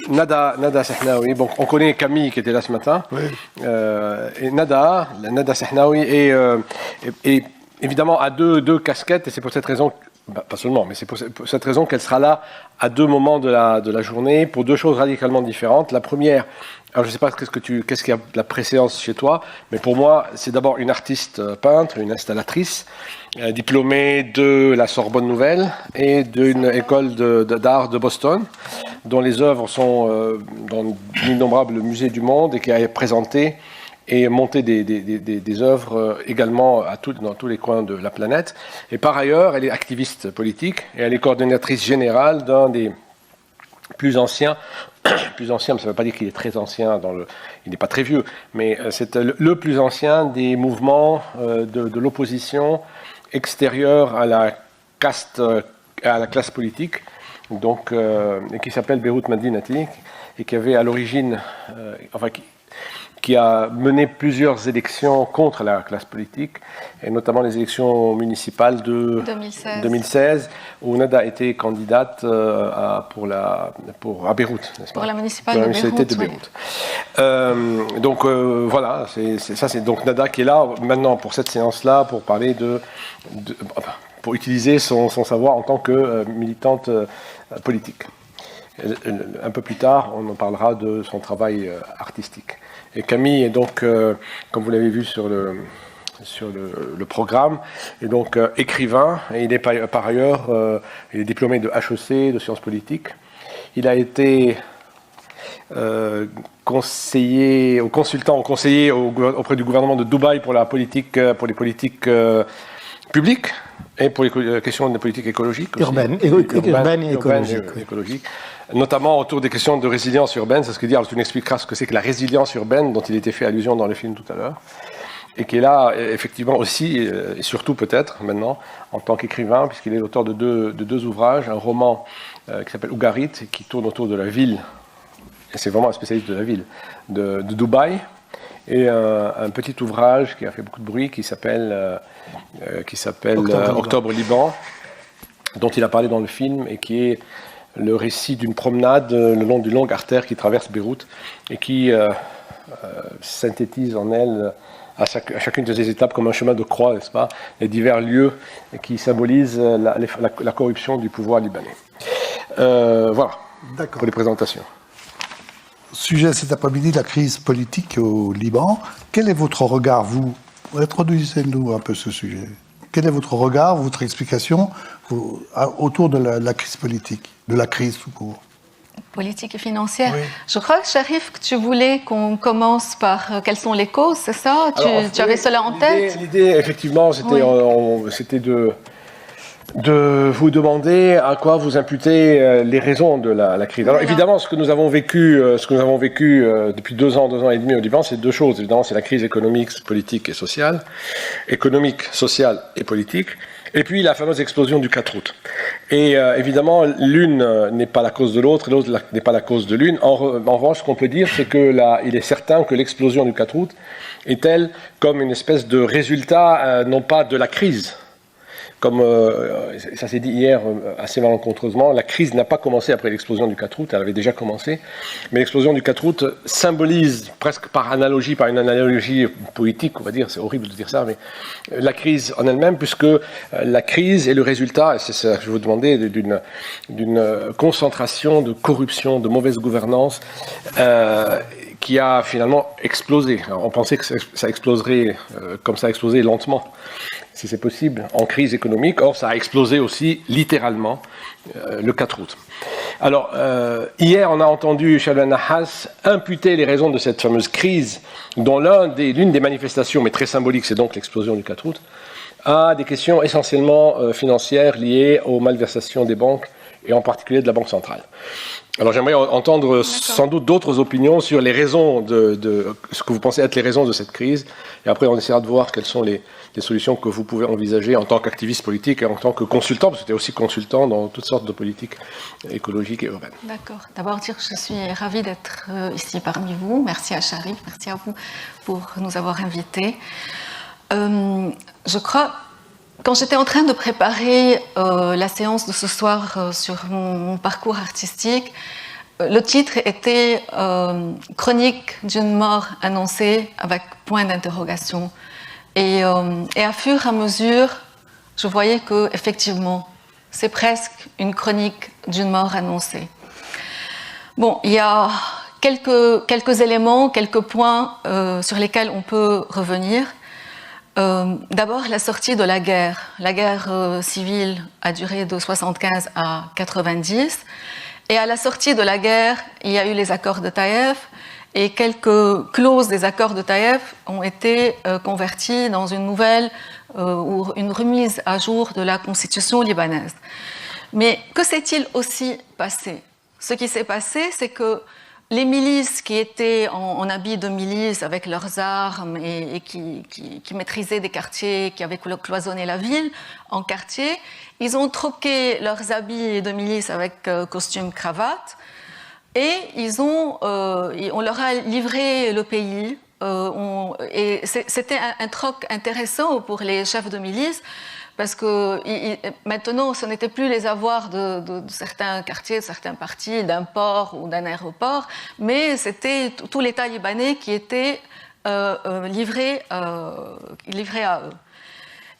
Nada Sehnaoui. Bon, on connaît Camille qui était là ce matin. Oui. Et Nada Sehnaoui est évidemment à deux casquettes, et c'est pour cette raison, pas seulement, mais c'est pour cette raison qu'elle sera là à deux moments de la journée, pour deux choses radicalement différentes. La première, alors je ne sais pas qu'est-ce qui a la préséance chez toi, mais pour moi, c'est d'abord une artiste peintre, une installatrice, diplômée de la Sorbonne Nouvelle et d'une école d'art de Boston, dont les œuvres sont dans d'innombrables musées du monde et qui a présenté et monté des œuvres également dans tous les coins de la planète. Et par ailleurs, elle est activiste politique et elle est coordonnatrice générale d'un des plus anciens, mais ça ne veut pas dire qu'il est très ancien, il n'est pas très vieux, mais c'est le plus ancien des mouvements de l'opposition extérieure à la classe politique, donc, qui s'appelle Beyrouth Madinati, et qui avait à l'origine, qui a mené plusieurs élections contre la classe politique, et notamment les élections municipales de 2016 où Nada était candidate à Beyrouth, n'est-ce pas ? Pour la municipalité de Beyrouth. Oui. Donc voilà, c'est donc Nada qui est là maintenant pour cette séance-là, pour parler pour utiliser son savoir en tant que militante politique. Un peu plus tard, on en parlera de son travail artistique. Et Camille est donc, comme vous l'avez vu sur le programme, est donc écrivain, et il est par ailleurs il est diplômé de HEC, de sciences politiques. Il a été conseiller auprès du gouvernement de Dubaï pour les politiques publiques et pour les questions de politique écologique aussi. Urbaine et écologique. Notamment autour des questions de résilience urbaine, c'est ce que dit, alors tu m'expliqueras ce que c'est que la résilience urbaine dont il était fait allusion dans le film tout à l'heure, et qui est là effectivement aussi, et surtout peut-être maintenant, en tant qu'écrivain, puisqu'il est l'auteur de deux ouvrages, un roman qui s'appelle Ougarit, qui tourne autour de la ville, et c'est vraiment un spécialiste de la ville, de Dubaï, et un petit ouvrage qui a fait beaucoup de bruit, qui s'appelle Octobre Liban, dont il a parlé dans le film, et qui est le récit d'une promenade le long d'une longue artère qui traverse Beyrouth et qui synthétise en elle, à chacune de ces étapes, comme un chemin de croix, n'est-ce pas, les divers lieux qui symbolisent la corruption du pouvoir libanais. Voilà, pour les présentations. Sujet cet après-midi, la crise politique au Liban. Quel est votre regard, vous ? Introduisez-nous un peu ce sujet. Quel est votre regard, votre explication autour de la crise politique, de la crise tout court ? Politique et financière. Oui. Je crois, Sharif, que tu voulais qu'on commence par quelles sont les causes, c'est ça ? Tu avais cela en tête ? L'idée, effectivement, c'était de vous demander à quoi vous imputez les raisons de la crise. Alors évidemment, ce que nous avons vécu depuis 2 ans et demi au Liban, c'est deux choses. Évidemment, c'est la crise économique, politique et sociale. Économique, sociale et politique. Et puis la fameuse explosion du 4 août. Et évidemment, l'une n'est pas la cause de l'autre, et l'autre n'est pas la cause de l'une. En revanche, ce qu'on peut dire, c'est il est certain que l'explosion du 4 août est elle comme une espèce de résultat, non pas de la crise. Comme ça s'est dit hier assez malencontreusement, la crise n'a pas commencé après l'explosion du 4 août, elle avait déjà commencé, mais l'explosion du 4 août symbolise presque par une analogie politique, on va dire, c'est horrible de dire ça, mais la crise en elle-même, puisque la crise est le résultat, et c'est ça que je vous demandais, d'une concentration de corruption, de mauvaise gouvernance, qui a finalement explosé. Alors, on pensait que ça exploserait comme ça a explosé lentement, si c'est possible, en crise économique. Or, ça a explosé aussi, littéralement, le 4 août. Alors, hier, on a entendu Shalwa Nahas imputer les raisons de cette fameuse crise, dont l'une des manifestations, mais très symbolique, c'est donc l'explosion du 4 août, à des questions essentiellement financières liées aux malversations des banques, et en particulier de la Banque centrale. Alors j'aimerais entendre sans doute d'autres opinions sur les raisons de ce que vous pensez être les raisons de cette crise, et après on essaiera de voir quelles sont les solutions que vous pouvez envisager en tant qu'activiste politique et en tant que consultant, parce que vous êtes aussi consultant dans toutes sortes de politiques écologiques et urbaines. D'accord. D'abord dire que je suis ravie d'être ici parmi vous. Merci à Sharif, merci à vous pour nous avoir invités. Je crois... Quand j'étais en train de préparer la séance de ce soir sur mon parcours artistique, le titre était Chronique d'une mort annoncée avec point d'interrogation. Et à fur et à mesure, je voyais que effectivement, c'est presque une chronique d'une mort annoncée. Bon, il y a quelques éléments, quelques points sur lesquels on peut revenir. D'abord, la sortie de la guerre. La guerre civile a duré de 75 à 90. Et à la sortie de la guerre, il y a eu les accords de Taïf. Et quelques clauses des accords de Taïf ont été converties dans une nouvelle ou une remise à jour de la constitution libanaise. Mais que s'est-il aussi passé? Ce qui s'est passé, c'est que les milices qui étaient en habit de milice avec leurs armes et qui maîtrisaient des quartiers, qui avaient cloisonné la ville en quartiers, ils ont troqué leurs habits de milice avec costume cravate et on leur a livré le pays. Et c'était un troc intéressant pour les chefs de milice. Parce que maintenant, ce n'était plus les avoirs de certains quartiers, de certains partis, d'un port ou d'un aéroport, mais c'était tout l'État libanais qui était livré à eux.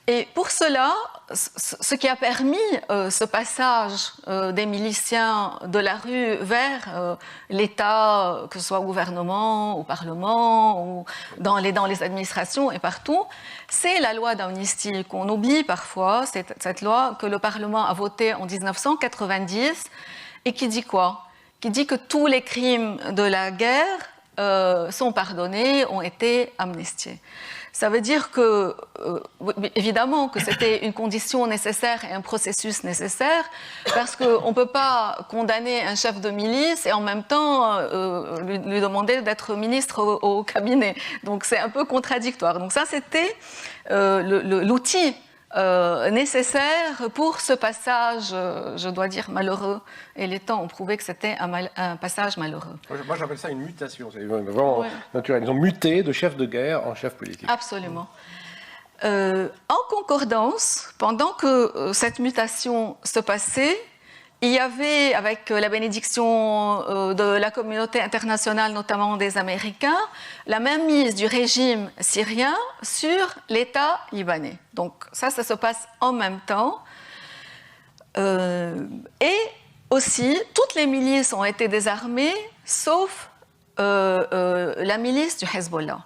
Et pour cela, ce qui a permis ce passage des miliciens de la rue vers l'État, que ce soit au gouvernement, au Parlement, ou dans les administrations et partout, c'est la loi d'amnistie qu'on oublie parfois, cette loi que le Parlement a votée en 1990 et qui dit quoi? Qui dit que tous les crimes de la guerre sont pardonnés, ont été amnistiés. Ça veut dire que, évidemment, que c'était une condition nécessaire et un processus nécessaire, parce qu'on ne peut pas condamner un chef de milice et en même temps lui demander d'être ministre au cabinet. Donc c'est un peu contradictoire. Donc ça, c'était l'outil nécessaire pour ce passage, je dois dire, malheureux. Et les temps ont prouvé que c'était un passage malheureux. Moi, j'appelle ça une mutation. C'est vraiment naturel. Ils ont muté de chef de guerre en chef politique. Absolument. En concordance, pendant que cette mutation se passait, il y avait, avec la bénédiction de la communauté internationale, notamment des Américains, la mainmise du régime syrien sur l'État libanais. Donc ça se passe en même temps. Et aussi, toutes les milices ont été désarmées, sauf la milice du Hezbollah.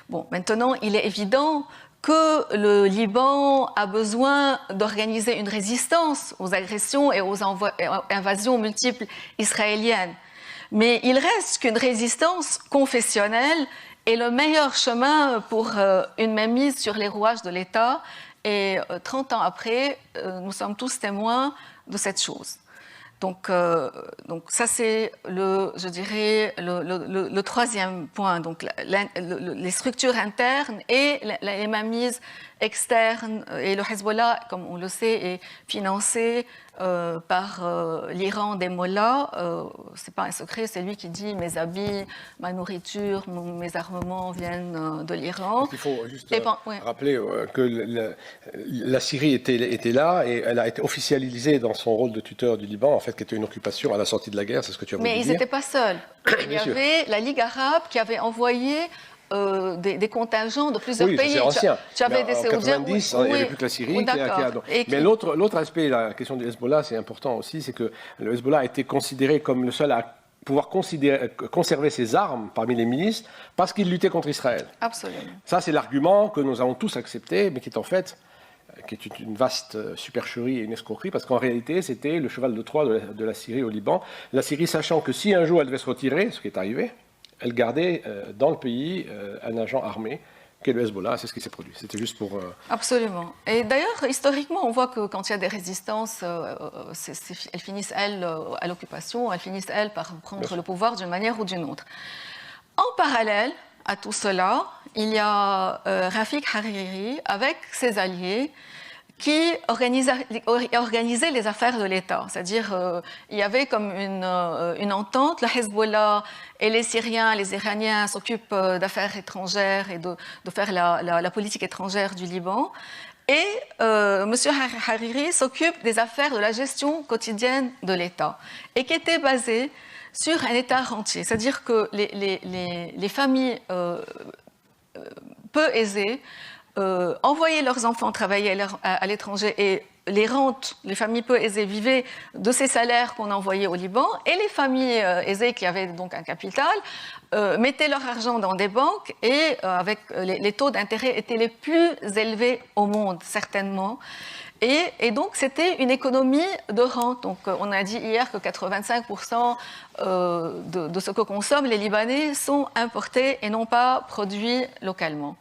Bon, maintenant, il est évident que le Liban a besoin d'organiser une résistance aux agressions et aux invasions multiples israéliennes. Mais il reste qu'une résistance confessionnelle est le meilleur chemin pour une mainmise sur les rouages de l'État. Et 30 ans après, nous sommes tous témoins de cette chose. Donc ça, c'est je dirais, le troisième point. Donc, les structures internes et les mainmises externes. Et le Hezbollah, comme on le sait, est financé par l'Iran des mollahs. C'est pas un secret, c'est lui qui dit mes habits, ma nourriture, mes armements viennent de l'Iran. Il faut juste rappeler que la Syrie était là et elle a été officialisée dans son rôle de tuteur du Liban, en fait, qui était une occupation à la sortie de la guerre, c'est ce que tu as voulu dire. Mais ils n'étaient pas seuls. Il y avait la Ligue arabe qui avait envoyé des contingents de plusieurs pays. Oui, c'est ancien. Tu avais des Saoudiens. En 90, il n'y avait plus que la Syrie. Mais l'autre aspect, la question du Hezbollah, c'est important aussi, c'est que le Hezbollah a été considéré comme le seul à pouvoir conserver ses armes parmi les milices parce qu'il luttait contre Israël. Absolument. Ça, c'est l'argument que nous avons tous accepté, mais qui est en fait une vaste supercherie et une escroquerie, parce qu'en réalité, c'était le cheval de Troie de la Syrie au Liban. La Syrie, sachant que si un jour elle devait se retirer, ce qui est arrivé, elle gardait dans le pays un agent armé, qui est le Hezbollah, c'est ce qui s'est produit. C'était juste pour... Absolument. Et d'ailleurs, historiquement, on voit que quand il y a des résistances, elles finissent, elles, à l'occupation, elles finissent, elles, par prendre le pouvoir d'une manière ou d'une autre. En parallèle à tout cela, il y a Rafik Hariri, avec ses alliés, qui organisait les affaires de l'État. C'est-à-dire, il y avait comme une entente. Le Hezbollah et les Syriens, les Iraniens s'occupent d'affaires étrangères et de faire la politique étrangère du Liban. Et M. Hariri s'occupe des affaires de la gestion quotidienne de l'État et qui était basée sur un État rentier. C'est-à-dire que les familles peu aisées envoyaient leurs enfants travailler à l'étranger et les rentes, les familles peu aisées vivaient de ces salaires qu'on envoyait au Liban, et les familles aisées qui avaient donc un capital mettaient leur argent dans des banques et avec les taux d'intérêt étaient les plus élevés au monde, certainement. Et donc, c'était une économie de rente. Donc, on a dit hier que 85% de ce que consomment les Libanais sont importés et non pas produits localement.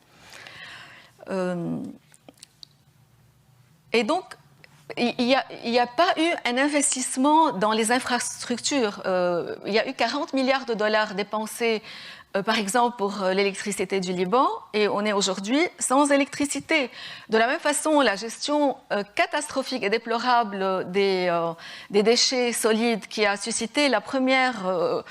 Et donc, il n'y a pas eu un investissement dans les infrastructures. Il y a eu 40 milliards de dollars dépensés, par exemple, pour l'électricité du Liban, et on est aujourd'hui sans électricité. De la même façon, la gestion catastrophique et déplorable des déchets solides qui a suscité la première...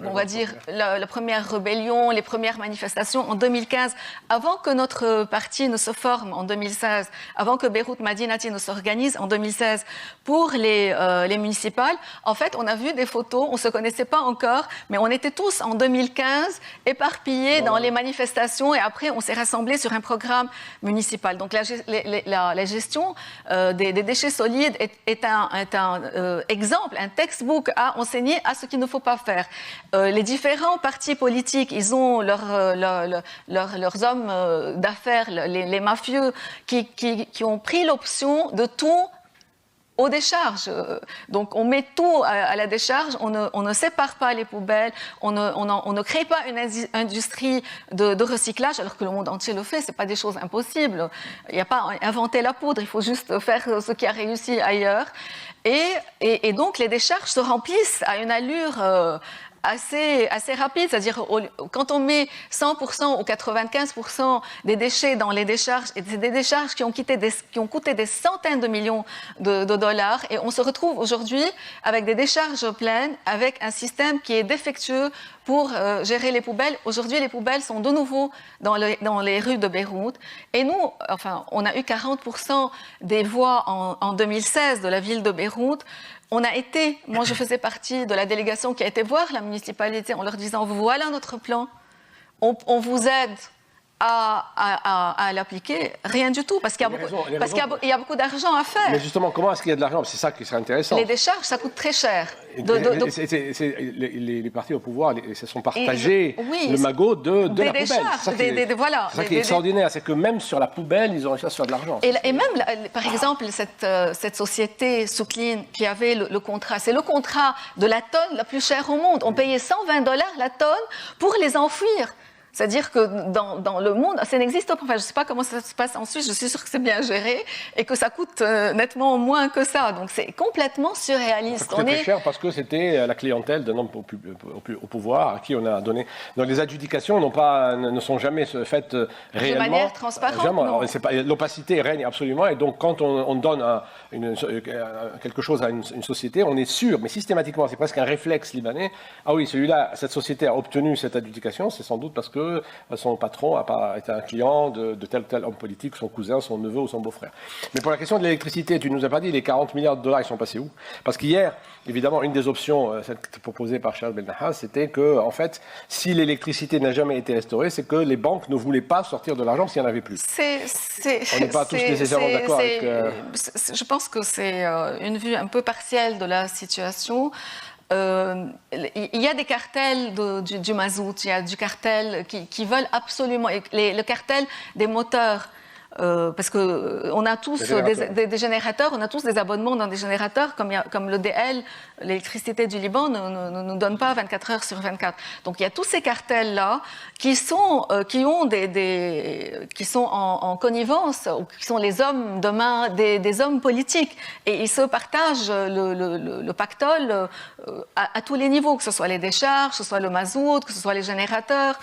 on va dire, la première rébellion, les premières manifestations en 2015, avant que notre parti ne se forme en 2016, avant que Beyrouth Madinati ne s'organise en 2016 pour les municipales. En fait, on a vu des photos, on ne se connaissait pas encore, mais on était tous en 2015 éparpillés dans les manifestations et après on s'est rassemblés sur un programme municipal. Donc la gestion des déchets solides est un exemple, un textbook à enseigner à ce qu'il ne faut pas faire. Les différents partis politiques, ils ont leurs hommes d'affaires, les mafieux, qui ont pris l'option de tout aux décharges. Donc on met tout à la décharge, on ne sépare pas les poubelles, on ne crée pas une industrie de recyclage, alors que le monde entier le fait, c'est pas des choses impossibles. Il n'y a pas à inventer la poudre, il faut juste faire ce qui a réussi ailleurs. Et donc les décharges se remplissent à une allure assez rapide, c'est-à-dire quand on met 100% ou 95% des déchets dans les décharges, et c'est des décharges qui ont coûté des centaines de millions de dollars, et on se retrouve aujourd'hui avec des décharges pleines, avec un système qui est défectueux pour gérer les poubelles. Aujourd'hui, les poubelles sont de nouveau dans les rues de Beyrouth, et nous, enfin, on a eu 40% des voix en 2016 de la ville de Beyrouth. Moi je faisais partie de la délégation qui a été voir la municipalité en leur disant voilà notre plan, on vous aide à l'appliquer, rien du tout, parce qu'il y a beaucoup d'argent à faire. Mais justement, comment est-ce qu'il y a de l'argent? C'est ça qui serait intéressant. Les décharges, ça coûte très cher. Les partis au pouvoir se sont partagés le magot de la poubelle. C'est ça qui est extraordinaire, c'est que même sur la poubelle, ils ont réussi à se faire de l'argent. Et même, par exemple, cette société Souklin qui avait le contrat, c'est le contrat de la tonne la plus chère au monde. On payait $120 la tonne pour les enfouir. C'est-à-dire que dans le monde, ça n'existe pas. Enfin, je ne sais pas comment ça se passe en Suisse, je suis sûre que c'est bien géré et que ça coûte nettement moins que ça. Donc c'est complètement surréaliste. Ça coûtait très cher parce que c'était la clientèle d'un homme au pouvoir à qui on a donné. Donc les adjudications ne sont jamais faites réellement. De manière transparente. Alors, l'opacité règne absolument, et donc quand on donne quelque chose à une société, on est sûr, mais systématiquement, c'est presque un réflexe libanais. Ah oui, cette société a obtenu cette adjudication, c'est sans doute parce que son patron a été un client de tel ou tel homme politique, son cousin, son neveu ou son beau-frère. Mais pour la question de l'électricité, tu ne nous as pas dit les 40 milliards de dollars, ils sont passés où? Parce qu'hier, évidemment, une des options proposées par Charles Belnahas, c'était que, en fait, si l'électricité n'a jamais été restaurée, c'est que les banques ne voulaient pas sortir de l'argent s'il n'y en avait plus. On n'est pas tous nécessairement d'accord avec... Je pense que c'est une vue un peu partielle de la situation. Il y a des cartels du mazout, il y a du cartel qui veulent absolument, le cartel des moteurs, parce que on a tous des générateurs, on a tous des abonnements dans des générateurs, comme l'EDL, l'électricité du Liban ne nous donne pas 24 heures sur 24. Donc il y a tous ces cartels là qui sont en connivence, ou qui sont les hommes de main des hommes politiques, et ils se partagent le pactole à tous les niveaux, que ce soit les décharges, que ce soit le mazout, que ce soit les générateurs.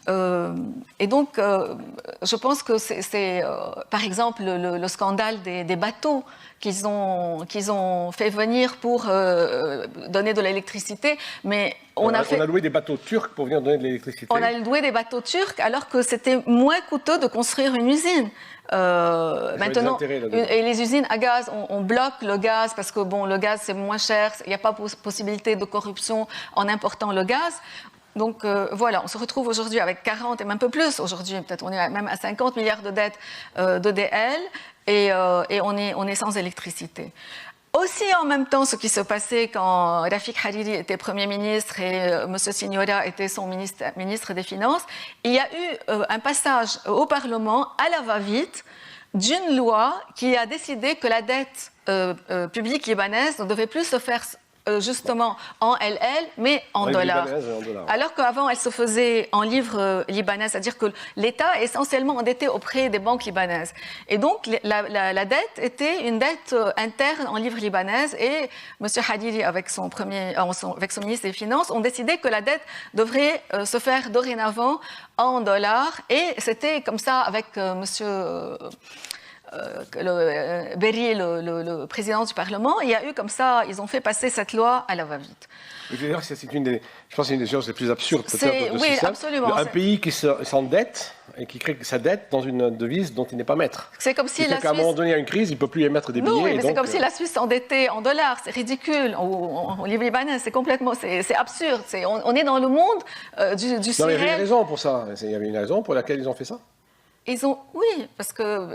Et donc, je pense que c'est par exemple, le scandale des bateaux qu'ils ont fait venir pour donner de l'électricité, mais on a loué des bateaux turcs pour venir donner de l'électricité. On a loué des bateaux turcs alors que c'était moins coûteux de construire une usine. Maintenant, et les usines à gaz, on bloque le gaz parce que bon, le gaz c'est moins cher, il n'y a pas possibilité de corruption en important le gaz. Donc voilà, on se retrouve aujourd'hui avec 40 et même un peu plus aujourd'hui, peut-être on est même à 50 milliards de dettes d'EDL et on est sans électricité. Aussi en même temps, ce qui se passait quand Rafik Hariri était Premier ministre et M. Signora était son ministre des Finances, il y a eu un passage au Parlement à la va-vite d'une loi qui a décidé que la dette publique libanaise ne devait plus se faire justement en LL, mais en dollars. Alors qu'avant, elle se faisait en livres libanais, c'est-à-dire que l'État est essentiellement endetté auprès des banques libanaises. Et donc, la dette était une dette interne en livres libanaises et M. Hariri, avec son ministre des Finances, ont décidé que la dette devrait se faire dorénavant en dollars. Et c'était comme ça avec monsieur... Berry, le président du Parlement, il y a eu comme ça, ils ont fait passer cette loi à la va-vite. D'ailleurs, je pense que c'est une des choses les plus absurdes peut-être de ce oui, système. Absolument. Un pays qui s'endette et qui crée sa dette dans une devise dont il n'est pas maître. C'est comme si la Suisse... qu'à un moment donné, il y a une crise, il ne peut plus émettre des billets. Non, mais c'est comme si la Suisse s'endettait en dollars. C'est ridicule. Au livre libanais, c'est complètement... C'est absurde. On est dans le monde du surréel. Non, il y avait une raison pour ça. Il y avait une raison pour laquelle ils ont fait ça. Oui, parce que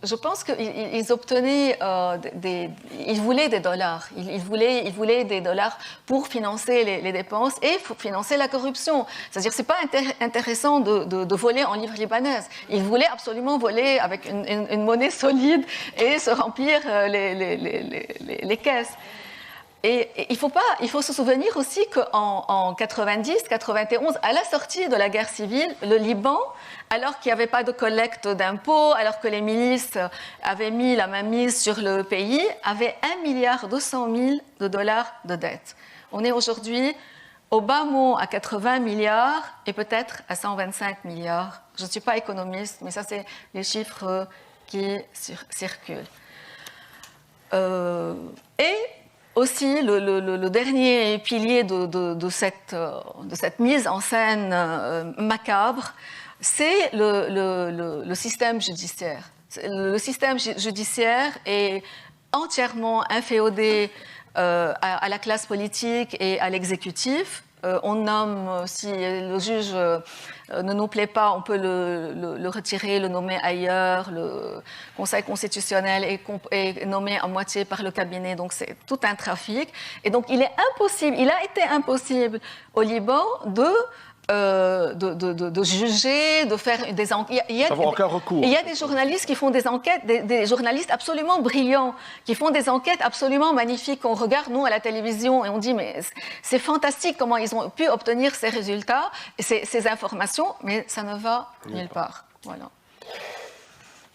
je pense qu'ils obtenaient ils voulaient des dollars. Ils voulaient des dollars pour financer les dépenses et pour financer la corruption. C'est-à-dire, c'est pas intéressant de voler en livres libanaises. Ils voulaient absolument voler avec une monnaie solide et se remplir les caisses. Et il faut se souvenir aussi qu'en 90, 91, à la sortie de la guerre civile, le Liban, alors qu'il n'y avait pas de collecte d'impôts, alors que les milices avaient mis la mainmise sur le pays, avait 1,2 milliard de dettes. On est aujourd'hui au bas mot à 80 milliards et peut-être à 125 milliards. Je ne suis pas économiste, mais ça, c'est les chiffres qui circulent. Et aussi, le dernier pilier de cette mise en scène macabre, c'est le système judiciaire. Le système judiciaire est entièrement inféodé à la classe politique et à l'exécutif. On nomme, si le juge ne nous plaît pas, on peut le retirer, le nommer ailleurs. Le Conseil constitutionnel est nommé à moitié par le cabinet, donc c'est tout un trafic. Et donc il a été impossible au Liban de juger, de faire des enquêtes. Il y a des journalistes qui font des enquêtes, des journalistes absolument brillants, qui font des enquêtes absolument magnifiques qu'on regarde, nous, à la télévision, et on dit, mais c'est fantastique comment ils ont pu obtenir ces résultats, et ces informations, mais ça ne va nulle part. Voilà.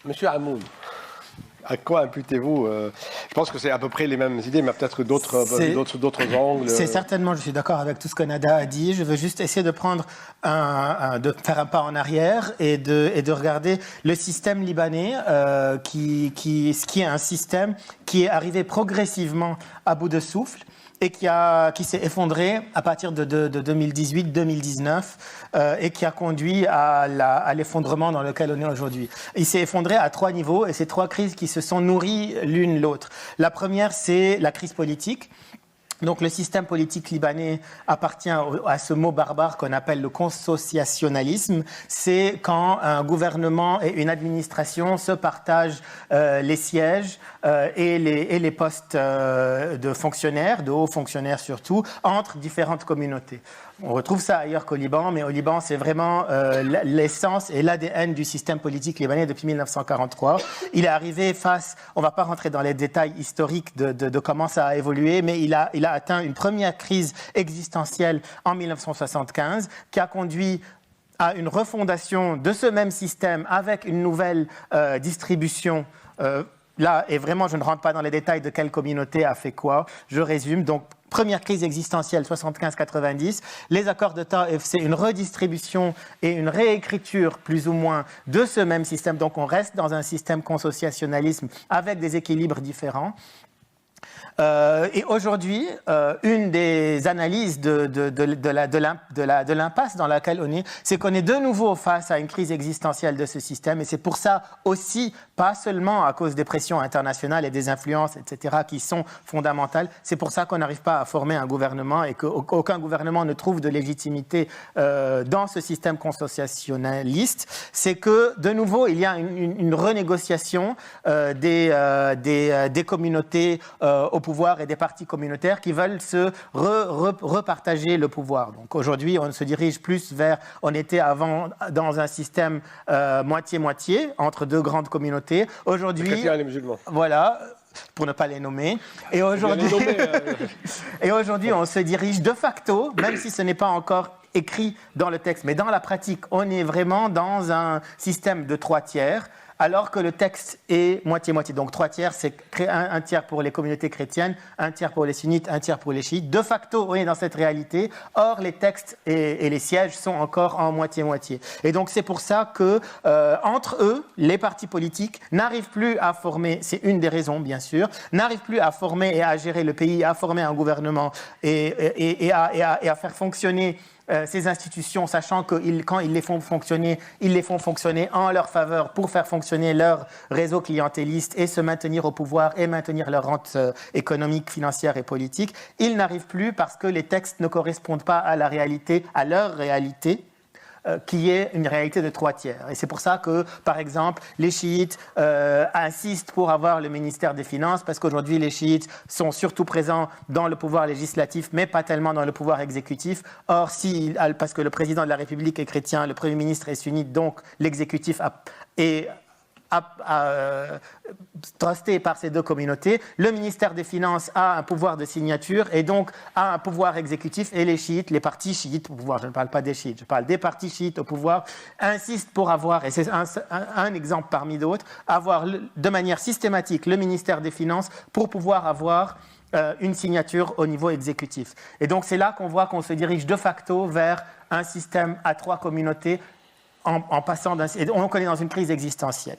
Monsieur Hamoun, à quoi imputez-vous Je pense que c'est à peu près les mêmes idées, mais peut-être d'autres angles. C'est certainement, je suis d'accord avec tout ce que Nada a dit. Je veux juste essayer de prendre de faire un pas en arrière et de regarder le système libanais, qui est un système qui est arrivé progressivement à bout de souffle et qui s'est effondré à partir de 2018-2019 et qui a conduit à l'effondrement dans lequel on est aujourd'hui. Il s'est effondré à 3 niveaux et c'est 3 crises qui se sont nourries l'une l'autre. La première, c'est la crise politique. Donc le système politique libanais appartient à ce mot barbare qu'on appelle le consociationalisme. C'est quand un gouvernement et une administration se partagent les sièges et les postes de fonctionnaires, de hauts fonctionnaires surtout, entre différentes communautés. On retrouve ça ailleurs qu'au Liban, mais au Liban, c'est vraiment l'essence et l'ADN du système politique libanais depuis 1943. Il est arrivé on va pas rentrer dans les détails historiques de comment ça a évolué, mais il a atteint une première crise existentielle en 1975 qui a conduit à une refondation de ce même système avec une nouvelle distribution. Là, et vraiment, je ne rentre pas dans les détails de quelle communauté a fait quoi. Je résume. Donc, première crise existentielle 75-90, les accords de Taïf, c'est une redistribution et une réécriture plus ou moins de ce même système. Donc on reste dans un système consociationnalisme avec des équilibres différents. Et aujourd'hui, une des analyses de l'impasse dans laquelle on est, c'est qu'on est de nouveau face à une crise existentielle de ce système. Et c'est pour ça aussi, pas seulement à cause des pressions internationales et des influences, etc., qui sont fondamentales, c'est pour ça qu'on n'arrive pas à former un gouvernement et qu'aucun gouvernement ne trouve de légitimité dans ce système consociationnaliste. C'est que, de nouveau, il y a une renégociation des communautés au pouvoir et des partis communautaires qui veulent se repartager le pouvoir. Donc aujourd'hui, on se dirige plus vers, on était avant dans un système moitié-moitié entre deux grandes communautés. Aujourd'hui, les chrétiens et les musulmans. Voilà, pour ne pas les nommer. Et aujourd'hui, on se dirige de facto, même si ce n'est pas encore écrit dans le texte, mais dans la pratique, on est vraiment dans un système de 3 tiers. Alors que le texte est moitié-moitié. Donc 3 tiers, c'est un tiers pour les communautés chrétiennes, 1 tiers pour les sunnites, 1 tiers pour les chiites. De facto, on est dans cette réalité. Or, les textes et les sièges sont encore en moitié-moitié. Et donc c'est pour ça que, entre eux, les partis politiques n'arrivent plus à former, c'est une des raisons bien sûr, n'arrivent plus à former et à gérer le pays, à former un gouvernement et à faire fonctionner ces institutions, sachant que quand ils les font fonctionner en leur faveur pour faire fonctionner leur réseau clientéliste et se maintenir au pouvoir et maintenir leur rente économique, financière et politique. Ils n'arrivent plus parce que les textes ne correspondent pas à la réalité, à leur réalité, qui est une réalité de 3 tiers. Et c'est pour ça que, par exemple, les chiites insistent pour avoir le ministère des Finances, parce qu'aujourd'hui, les chiites sont surtout présents dans le pouvoir législatif, mais pas tellement dans le pouvoir exécutif. Or, parce que le président de la République est chrétien, le Premier ministre est sunnite, donc l'exécutif est trusté par ces deux communautés. Le ministère des Finances a un pouvoir de signature et donc a un pouvoir exécutif, et les chiites, les partis chiites au pouvoir, je ne parle pas des chiites, je parle des partis chiites au pouvoir, insistent pour avoir, et c'est un exemple parmi d'autres, avoir de manière systématique le ministère des Finances pour pouvoir avoir une signature au niveau exécutif. Et donc c'est là qu'on voit qu'on se dirige de facto vers un système à 3 communautés en passant on est dans une crise existentielle.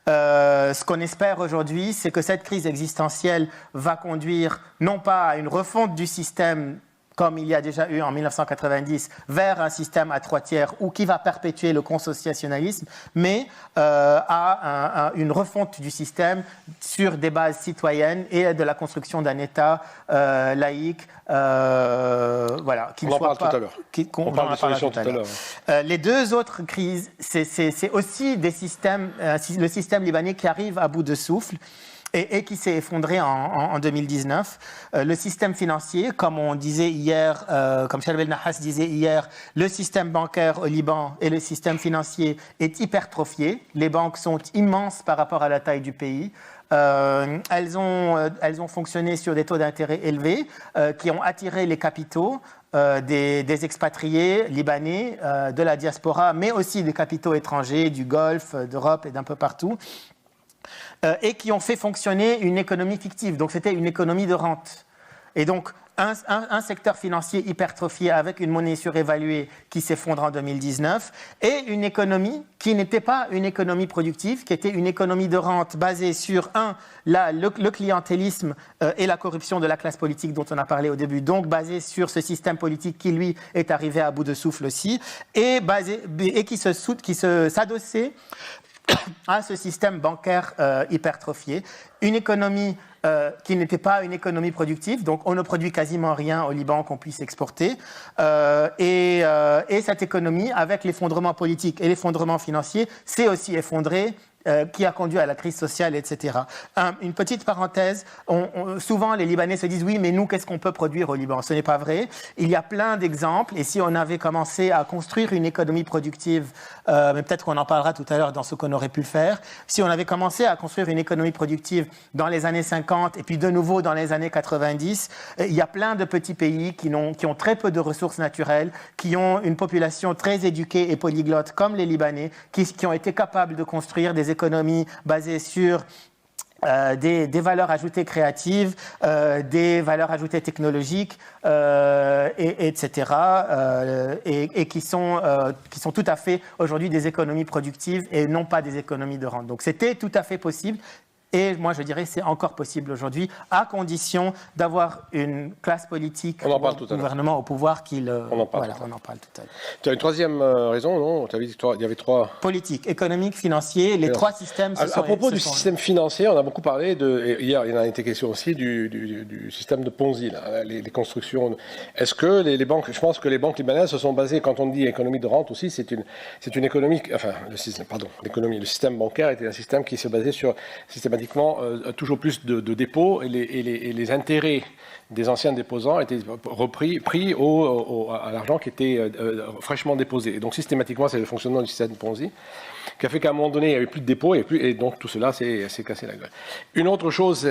Ce qu'on espère aujourd'hui, c'est que cette crise existentielle va conduire non pas à une refonte du système comme il y a déjà eu en 1990, vers un système à 3 tiers ou qui va perpétuer le consociationnalisme, mais à une refonte du système sur des bases citoyennes et de la construction d'un État laïque, voilà, qui on ne en soit parle pas... tout à l'heure. On parle de solutions tout à l'heure. Les deux autres crises, c'est aussi des systèmes, le système libanais qui arrive à bout de souffle, et qui s'est effondré en 2019. Le système financier, comme on disait hier, comme Shalbel Nahas disait hier, le système bancaire au Liban et le système financier est hypertrophié. Les banques sont immenses par rapport à la taille du pays. Elles ont fonctionné sur des taux d'intérêt élevés qui ont attiré les capitaux des expatriés libanais, de la diaspora, mais aussi des capitaux étrangers, du Golfe, d'Europe et d'un peu partout. Et qui ont fait fonctionner une économie fictive. Donc c'était une économie de rente. Et donc un secteur financier hypertrophié avec une monnaie surévaluée qui s'effondre en 2019 et une économie qui n'était pas une économie productive, qui était une économie de rente basée sur le clientélisme et la corruption de la classe politique dont on a parlé au début, donc basée sur ce système politique qui lui est arrivé à bout de souffle aussi, et qui s'adossait à ce système bancaire hypertrophié, une économie qui n'était pas une économie productive, donc on ne produit quasiment rien au Liban qu'on puisse exporter, et cette économie, avec l'effondrement politique et l'effondrement financier, s'est aussi effondrée, qui a conduit à la crise sociale, etc. Une petite parenthèse, souvent les Libanais se disent « oui, mais nous, qu'est-ce qu'on peut produire au Liban ?» Ce n'est pas vrai. Il y a plein d'exemples, et si on avait commencé à construire une économie productive, mais peut-être qu'on en parlera tout à l'heure dans ce qu'on aurait pu faire, si on avait commencé à construire une économie productive dans les années 50 et puis de nouveau dans les années 90, il y a plein de petits pays qui ont très peu de ressources naturelles, qui ont une population très éduquée et polyglotte comme les Libanais, qui ont été capables de construire des économies basées sur des valeurs ajoutées créatives, des valeurs ajoutées technologiques, etc. Et qui sont tout à fait aujourd'hui des économies productives et non pas des économies de rente. Donc c'était tout à fait possible. Et moi, je dirais que c'est encore possible aujourd'hui, à condition d'avoir une classe politique, un gouvernement au pouvoir qui le... On en parle tout à l'heure. Tu as une troisième raison, non? Tu avais dit qu'il y avait trois... Politique, économique, financier, les trois systèmes... À propos du système financier, on a beaucoup parlé, hier il en a été question aussi, du système de Ponzi, là, les constructions. Est-ce que les banques, je pense que les banques libanaises se sont basées, quand on dit économie de rente aussi, c'est une économie, enfin, le système bancaire était un système qui se basait sur systématiquement toujours plus de dépôts et les intérêts des anciens déposants étaient pris à l'argent qui était fraîchement déposé. Et donc systématiquement, c'est le fonctionnement du système Ponzi qui a fait qu'à un moment donné, il n'y avait plus de dépôts et donc tout cela s'est cassé la gueule. Une autre chose,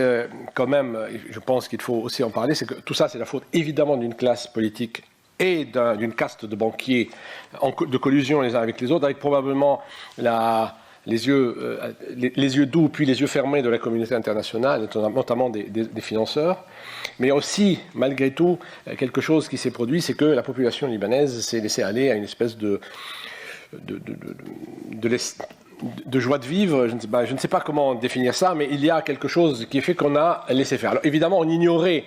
quand même, je pense qu'il faut aussi en parler, c'est que tout ça, c'est la faute évidemment d'une classe politique et d'une caste de banquiers de collusion les uns avec les autres, avec probablement les yeux doux puis les yeux fermés de la communauté internationale, notamment des financeurs. Mais aussi, malgré tout, quelque chose qui s'est produit, c'est que la population libanaise s'est laissée aller à une espèce de joie de vivre. Je ne sais pas comment définir ça, mais il y a quelque chose qui fait qu'on a laissé faire. Alors évidemment, on ignorait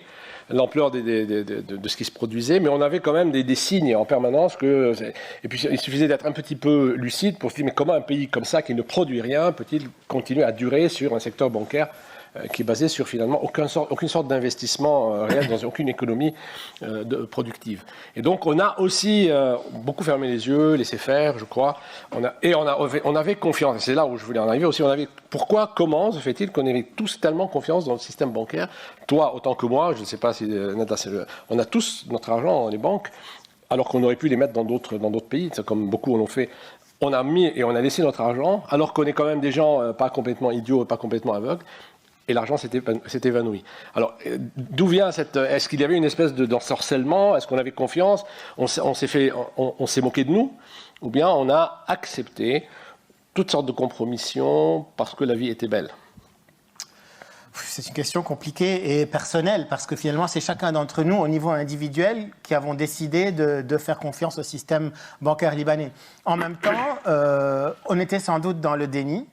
l'ampleur de ce qui se produisait, mais on avait quand même des signes en permanence et puis il suffisait d'être un petit peu lucide pour se dire mais comment un pays comme ça qui ne produit rien peut-il continuer à durer sur un secteur bancaire qui est basé sur finalement aucune sorte d'investissement réel dans aucune économie productive. Et donc on a aussi beaucoup fermé les yeux, laissé faire, je crois. On avait confiance. C'est là où je voulais en arriver aussi. Comment se fait-il qu'on avait tous tellement confiance dans le système bancaire? Toi autant que moi, je ne sais pas si Nada, on a tous notre argent dans les banques, alors qu'on aurait pu les mettre dans d'autres pays, comme beaucoup l'ont fait. On a mis et on a laissé notre argent, alors qu'on est quand même des gens pas complètement idiots, pas complètement aveugles. Et l'argent s'est évanoui. Alors, d'où vient est-ce qu'il y avait une espèce d'ensorcellement? Est-ce qu'on avait confiance? On s'est moqué de nous? Ou bien on a accepté toutes sortes de compromissions parce que la vie était belle? C'est une question compliquée et personnelle, parce que finalement, c'est chacun d'entre nous, au niveau individuel, qui avons décidé de faire confiance au système bancaire libanais. En même temps, on était sans doute dans le déni.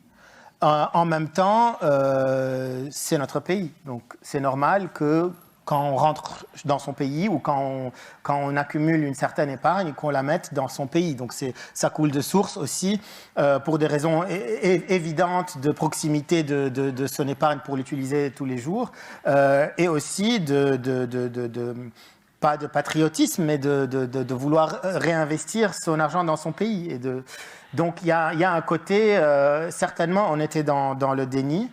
En même temps, c'est notre pays. Donc, c'est normal que quand on rentre dans son pays ou quand on accumule une certaine épargne, qu'on la mette dans son pays. Donc, ça coule de source aussi pour des raisons évidentes de proximité de son épargne pour l'utiliser tous les jours et aussi pas de patriotisme, mais de vouloir réinvestir son argent dans son pays. Donc il y a un côté, certainement, on était dans le déni.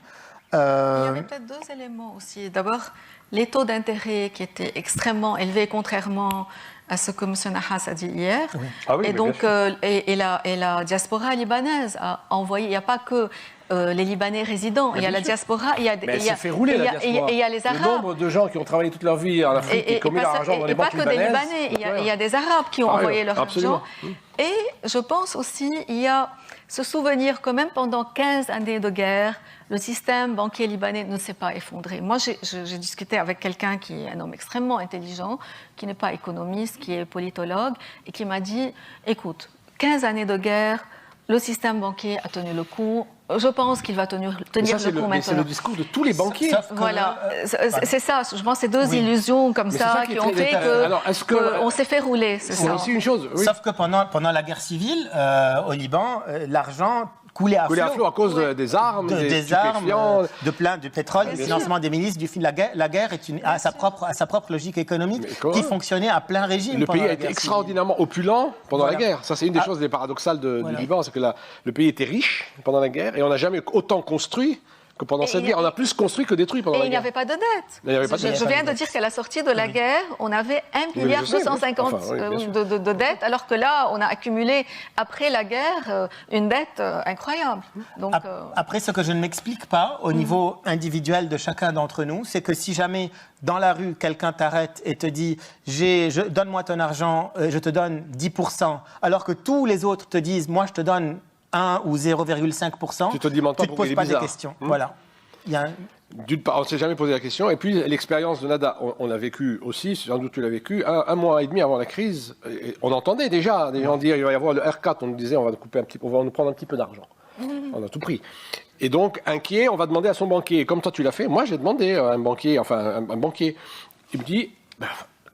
Il y avait peut-être deux éléments aussi. D'abord, les taux d'intérêt qui étaient extrêmement élevés, contrairement à ce que M. Nahas a dit hier. Oui. Ah oui, et donc, la diaspora libanaise a envoyé, il n'y a pas que les Libanais résidents, il y a la diaspora, il y a les Arabes. Le nombre de gens qui ont travaillé toute leur vie en Afrique et qui ont mis leur argent dans les banques libanaises. Et pas que des Libanais, il y a des Arabes qui ont envoyé leur argent. Et je pense aussi, il y a ce souvenir que même pendant 15 années de guerre, le système banquier libanais ne s'est pas effondré. Moi, j'ai discuté avec quelqu'un qui est un homme extrêmement intelligent, qui n'est pas économiste, qui est politologue, et qui m'a dit, écoute, 15 années de guerre, le système banquier a tenu le coup. Je pense qu'il va tenir le coup maintenant. C'est le discours de tous les banquiers. Voilà, c'est ça. Je pense que c'est deux illusions comme ça qui ont fait qu'on s'est fait rouler. C'est aussi une chose. Oui. Sauf que pendant la guerre civile, au Liban, l'argent coulait à flot à cause des armes, des armes, de pétrole, du financement des milices. La guerre a sa propre logique économique qui fonctionnait à plein régime. Le pays a été extraordinairement opulent pendant la guerre. Ça, c'est une des choses paradoxales du Liban, c'est que le pays était riche pendant la guerre et on n'a jamais autant construit que pendant cette guerre. On a plus construit que détruit pendant la guerre. Et il n'y avait pas de dette. Je viens de dire qu'à la sortie de la guerre, on avait 1,250 milliard de dettes, alors que là, on a accumulé, après la guerre, une dette incroyable. Donc, après, ce que je ne m'explique pas, au niveau individuel de chacun d'entre nous, c'est que si jamais, dans la rue, quelqu'un t'arrête et te dit « donne-moi ton argent, je te donne 10%, alors que tous les autres te disent « moi, je te donne 1 ou 0,5%, tu te poses pas des questions. Voilà. Il y a D'une part, on ne s'est jamais posé la question. Et puis, l'expérience de Nada, on l'a vécu aussi, sans doute tu l'as vécu, un mois et demi avant la crise, on entendait déjà des gens dire il va y avoir le R4, on nous disait on va nous prendre un petit peu d'argent. On a tout pris. Et donc, inquiet, on va demander à son banquier. Et comme toi tu l'as fait, moi j'ai demandé à un banquier, un banquier, il me dit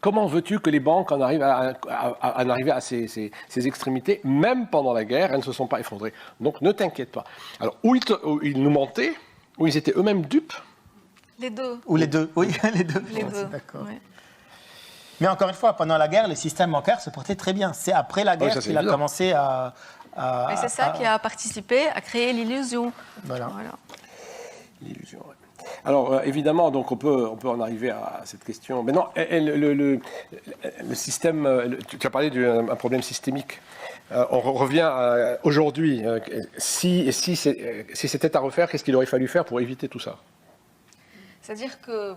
comment veux-tu que les banques en arrivent à ces extrémités, même pendant la guerre, elles ne se sont pas effondrées. Donc ne t'inquiète pas. Alors, où ils nous mentaient, où ils étaient eux-mêmes dupes. Les deux. Ou les deux, oui, les deux. Les deux. D'accord. Ouais. Mais encore une fois, pendant la guerre, le système bancaire se portait très bien. C'est après la guerre qu'il a commencé à... Et c'est ça qui a participé à créer l'illusion. Voilà. L'illusion, ouais. Alors, évidemment, donc on peut en arriver à cette question. Mais non, le système, tu as parlé d'un problème systémique. On revient aujourd'hui. Si c'était à refaire, qu'est-ce qu'il aurait fallu faire pour éviter tout ça? C'est-à-dire que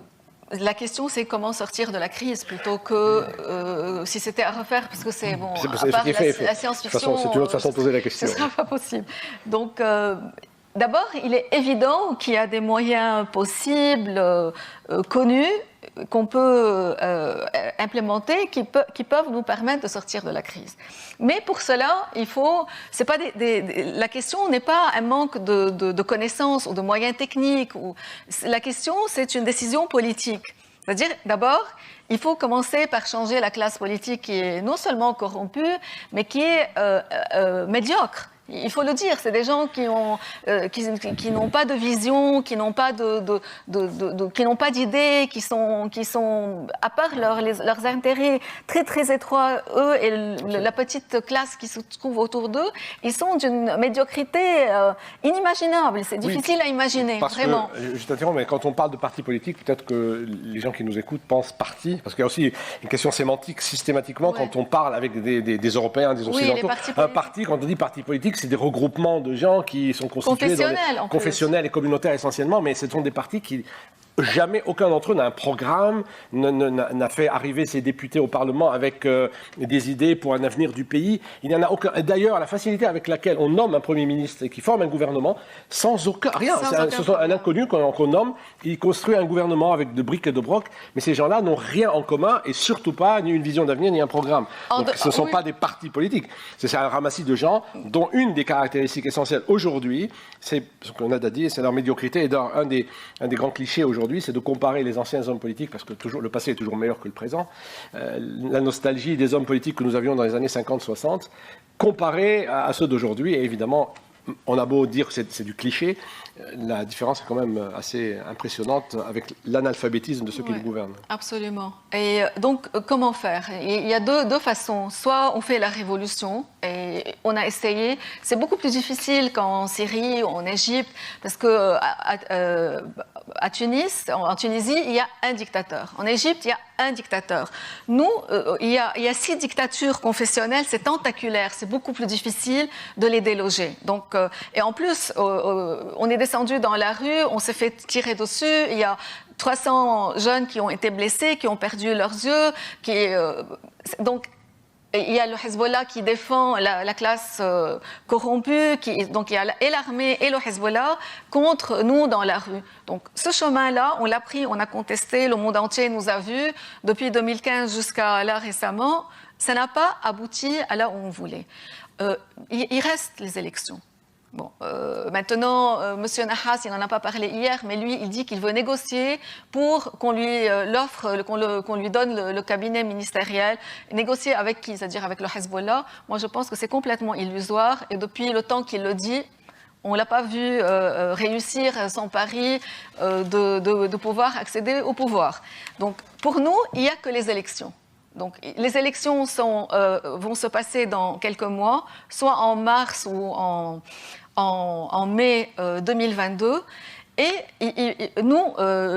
la question, c'est comment sortir de la crise plutôt que si c'était à refaire, parce que c'est bon. À part la science-fiction, c'est une autre façon de poser la question. Ce ne sera pas possible. Donc, d'abord, il est évident qu'il y a des moyens possibles, connus, qu'on peut implémenter, qui peuvent nous permettre de sortir de la crise. Mais pour cela, c'est pas la question n'est pas un manque de connaissances ou de moyens techniques. La question, c'est une décision politique. C'est-à-dire, d'abord, il faut commencer par changer la classe politique qui est non seulement corrompue, mais qui est médiocre. Il faut le dire, c'est des gens qui n'ont pas de vision, qui n'ont pas qui n'ont pas d'idées, qui sont à part leurs intérêts très très étroits, eux et la petite classe qui se trouve autour d'eux, ils sont d'une médiocrité inimaginable. C'est difficile à imaginer, vraiment. Je t'interromps, mais quand on parle de parti politique, peut-être que les gens qui nous écoutent pensent parti, parce qu'il y a aussi une question sémantique systématiquement quand on parle avec des Européens, des Occidentaux. Un parti, quand on dit parti politique, c'est des regroupements de gens qui sont constitués confessionnels et communautaires essentiellement, mais ce sont des partis qui jamais aucun d'entre eux n'a un programme, n'a fait arriver ses députés au Parlement avec des idées pour un avenir du pays. Il n'y en a aucun. D'ailleurs, la facilité avec laquelle on nomme un Premier ministre et qui forme un gouvernement, sans aucun rien. Ce sont un inconnu qu'on nomme, il construit un gouvernement avec de briques et de brocs, mais ces gens-là n'ont rien en commun et surtout pas ni une vision d'avenir ni un programme. Donc ce ne sont pas des partis politiques. C'est un ramassis de gens dont une des caractéristiques essentielles aujourd'hui, c'est ce qu'on a dit, c'est leur médiocrité. Et un des grands clichés aujourd'hui, c'est de comparer les anciens hommes politiques, parce que le passé est toujours meilleur que le présent, la nostalgie des hommes politiques que nous avions dans les années 50-60, comparée à ceux d'aujourd'hui, et évidemment, on a beau dire que c'est du cliché, la différence est quand même assez impressionnante avec l'analphabétisme de ceux qui le gouvernent. Absolument. Et donc, comment faire? Il y a deux façons. Soit on fait la révolution, et on a essayé. C'est beaucoup plus difficile qu'en Syrie ou en Égypte, parce que en Tunisie, il y a un dictateur. En Égypte, il y a un dictateur. Nous, il y a 6 dictatures confessionnelles, c'est tentaculaire, c'est beaucoup plus difficile de les déloger. Donc, et en plus, on est descendu dans la rue, on s'est fait tirer dessus, il y a 300 jeunes qui ont été blessés, qui ont perdu leurs yeux, donc il y a le Hezbollah qui défend la classe corrompue, donc il y a et l'armée et le Hezbollah contre nous dans la rue. Donc ce chemin-là, on l'a pris, on a contesté, le monde entier nous a vus, depuis 2015 jusqu'à là récemment, ça n'a pas abouti à là où on voulait. Il reste les élections. Bon, maintenant, M. Nahas, il n'en a pas parlé hier, mais lui, il dit qu'il veut négocier pour qu'on lui l'offre, qu'on lui donne le cabinet ministériel. Négocier avec qui? C'est-à-dire avec le Hezbollah. Moi, je pense que c'est complètement illusoire. Et depuis le temps qu'il le dit, on ne l'a pas vu réussir son pari de pouvoir accéder au pouvoir. Donc, pour nous, il n'y a que les élections. Donc, les élections vont se passer dans quelques mois, soit en mars ou en mai 2022. Et nous,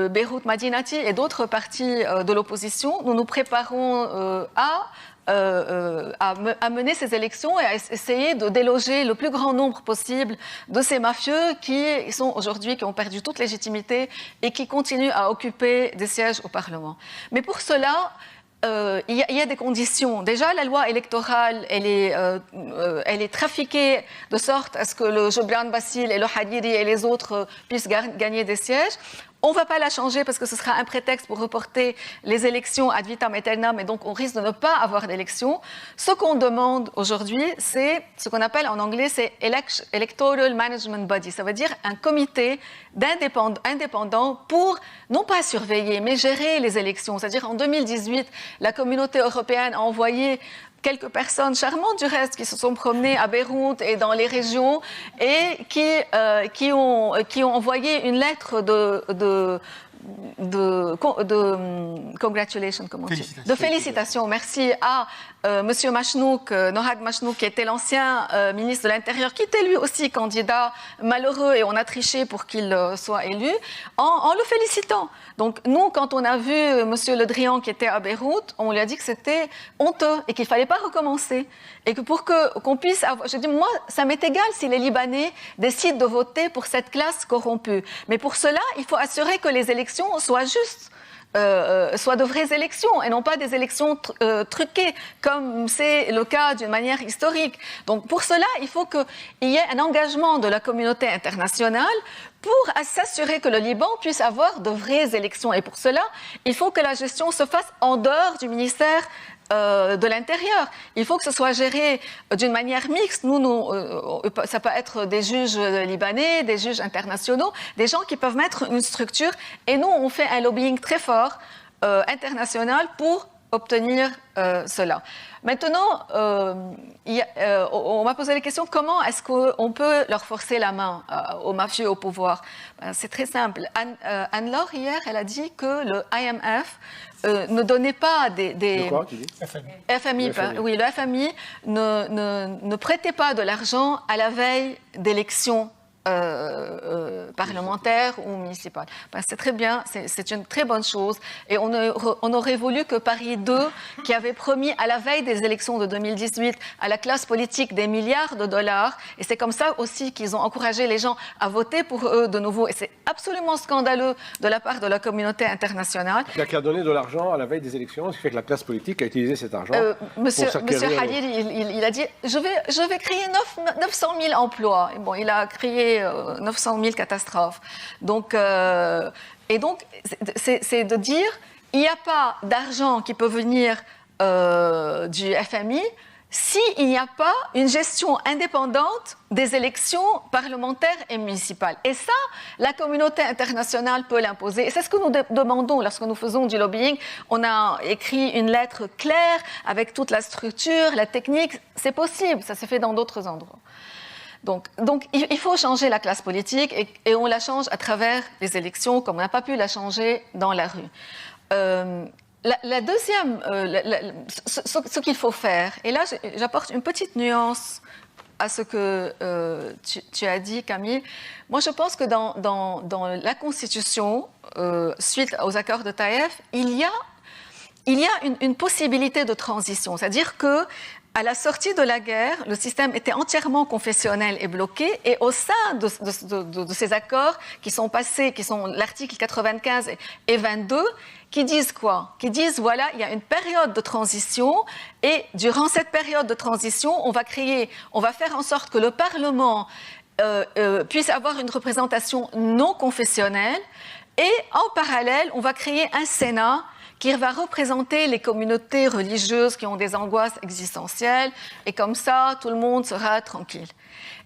Beyrouth Madinati et d'autres partis de l'opposition, nous nous préparons à mener ces élections et à essayer de déloger le plus grand nombre possible de ces mafieux qui ont perdu toute légitimité et qui continuent à occuper des sièges au Parlement. Mais pour cela, il y a des conditions. Déjà, la loi électorale, elle est trafiquée de sorte à ce que le Gebran Bassil et le Hariri et les autres puissent gagner des sièges. On ne va pas la changer parce que ce sera un prétexte pour reporter les élections ad vitam aeternam et donc on risque de ne pas avoir d'élections. Ce qu'on demande aujourd'hui, c'est ce qu'on appelle en anglais, c'est Electoral Management Body. Ça veut dire un comité indépendant pour, non pas surveiller, mais gérer les élections. C'est-à-dire en 2018, la communauté européenne a envoyé quelques personnes charmantes du reste qui se sont promenées à Beyrouth et dans les régions et qui ont envoyé une lettre de congratulations, comment dire, de félicitations, merci à Monsieur Machnouk, Nohad Machnouk, qui était l'ancien ministre de l'Intérieur, qui était lui aussi candidat malheureux et on a triché pour qu'il soit élu, en le félicitant. Donc nous, quand on a vu Monsieur Le Drian qui était à Beyrouth, on lui a dit que c'était honteux et qu'il fallait pas recommencer et que pour qu'on puisse avoir, je dis moi, ça m'est égal si les Libanais décident de voter pour cette classe corrompue, mais pour cela, il faut assurer que les élections soient justes. Soient de vraies élections et non pas des élections truquées comme c'est le cas d'une manière historique. Donc pour cela, il faut qu'il y ait un engagement de la communauté internationale pour s'assurer que le Liban puisse avoir de vraies élections. Et pour cela, il faut que la gestion se fasse en dehors du ministère de l'Intérieur. Il faut que ce soit géré d'une manière mixte. Ça peut être des juges libanais, des juges internationaux, des gens qui peuvent mettre une structure. Et nous, on fait un lobbying très fort international pour obtenir cela. Maintenant, on m'a posé la question, comment est-ce qu'on peut leur forcer la main aux mafieux au pouvoir? C'est très simple. Anne-Laure, hier, elle a dit que le IMF ne donnait pas De quoi, tu dis? FMI. Oui, le FMI ne prêtait pas de l'argent à la veille d'élections parlementaire ou municipale. C'est très bien, c'est une très bonne chose. Et on aurait voulu que Paris 2, qui avait promis à la veille des élections de 2018 à la classe politique des milliards de dollars, et c'est comme ça aussi qu'ils ont encouragé les gens à voter pour eux de nouveau. Et c'est absolument scandaleux de la part de la communauté internationale. Qui a donné de l'argent à la veille des élections, ce qui fait que la classe politique a utilisé cet argent. Monsieur Khalil, il a dit je vais créer 900 000 emplois. Et bon, il a créé 900 000 catastrophes. Donc, c'est de dire, il n'y a pas d'argent qui peut venir du FMI s'il n'y a pas une gestion indépendante des élections parlementaires et municipales. Et ça, la communauté internationale peut l'imposer. Et c'est ce que nous demandons lorsque nous faisons du lobbying. On a écrit une lettre claire avec toute la structure, la technique. C'est possible, ça s'est fait dans d'autres endroits. Donc, il faut changer la classe politique et on la change à travers les élections, comme on n'a pas pu la changer dans la rue. La deuxième, ce qu'il faut faire, et là j'apporte une petite nuance à ce que tu as dit, Camille. Moi, je pense que dans la Constitution, suite aux accords de Taïf, il y a une possibilité de transition, c'est-à-dire que à la sortie de la guerre, le système était entièrement confessionnel et bloqué, et au sein de ces accords qui sont passés, qui sont l'article 95 et 22, qui disent quoi? Qui disent, voilà, il y a une période de transition, et durant cette période de transition, on va faire en sorte que le Parlement puisse avoir une représentation non confessionnelle, et en parallèle, on va créer un Sénat qui va représenter les communautés religieuses qui ont des angoisses existentielles, et comme ça, tout le monde sera tranquille.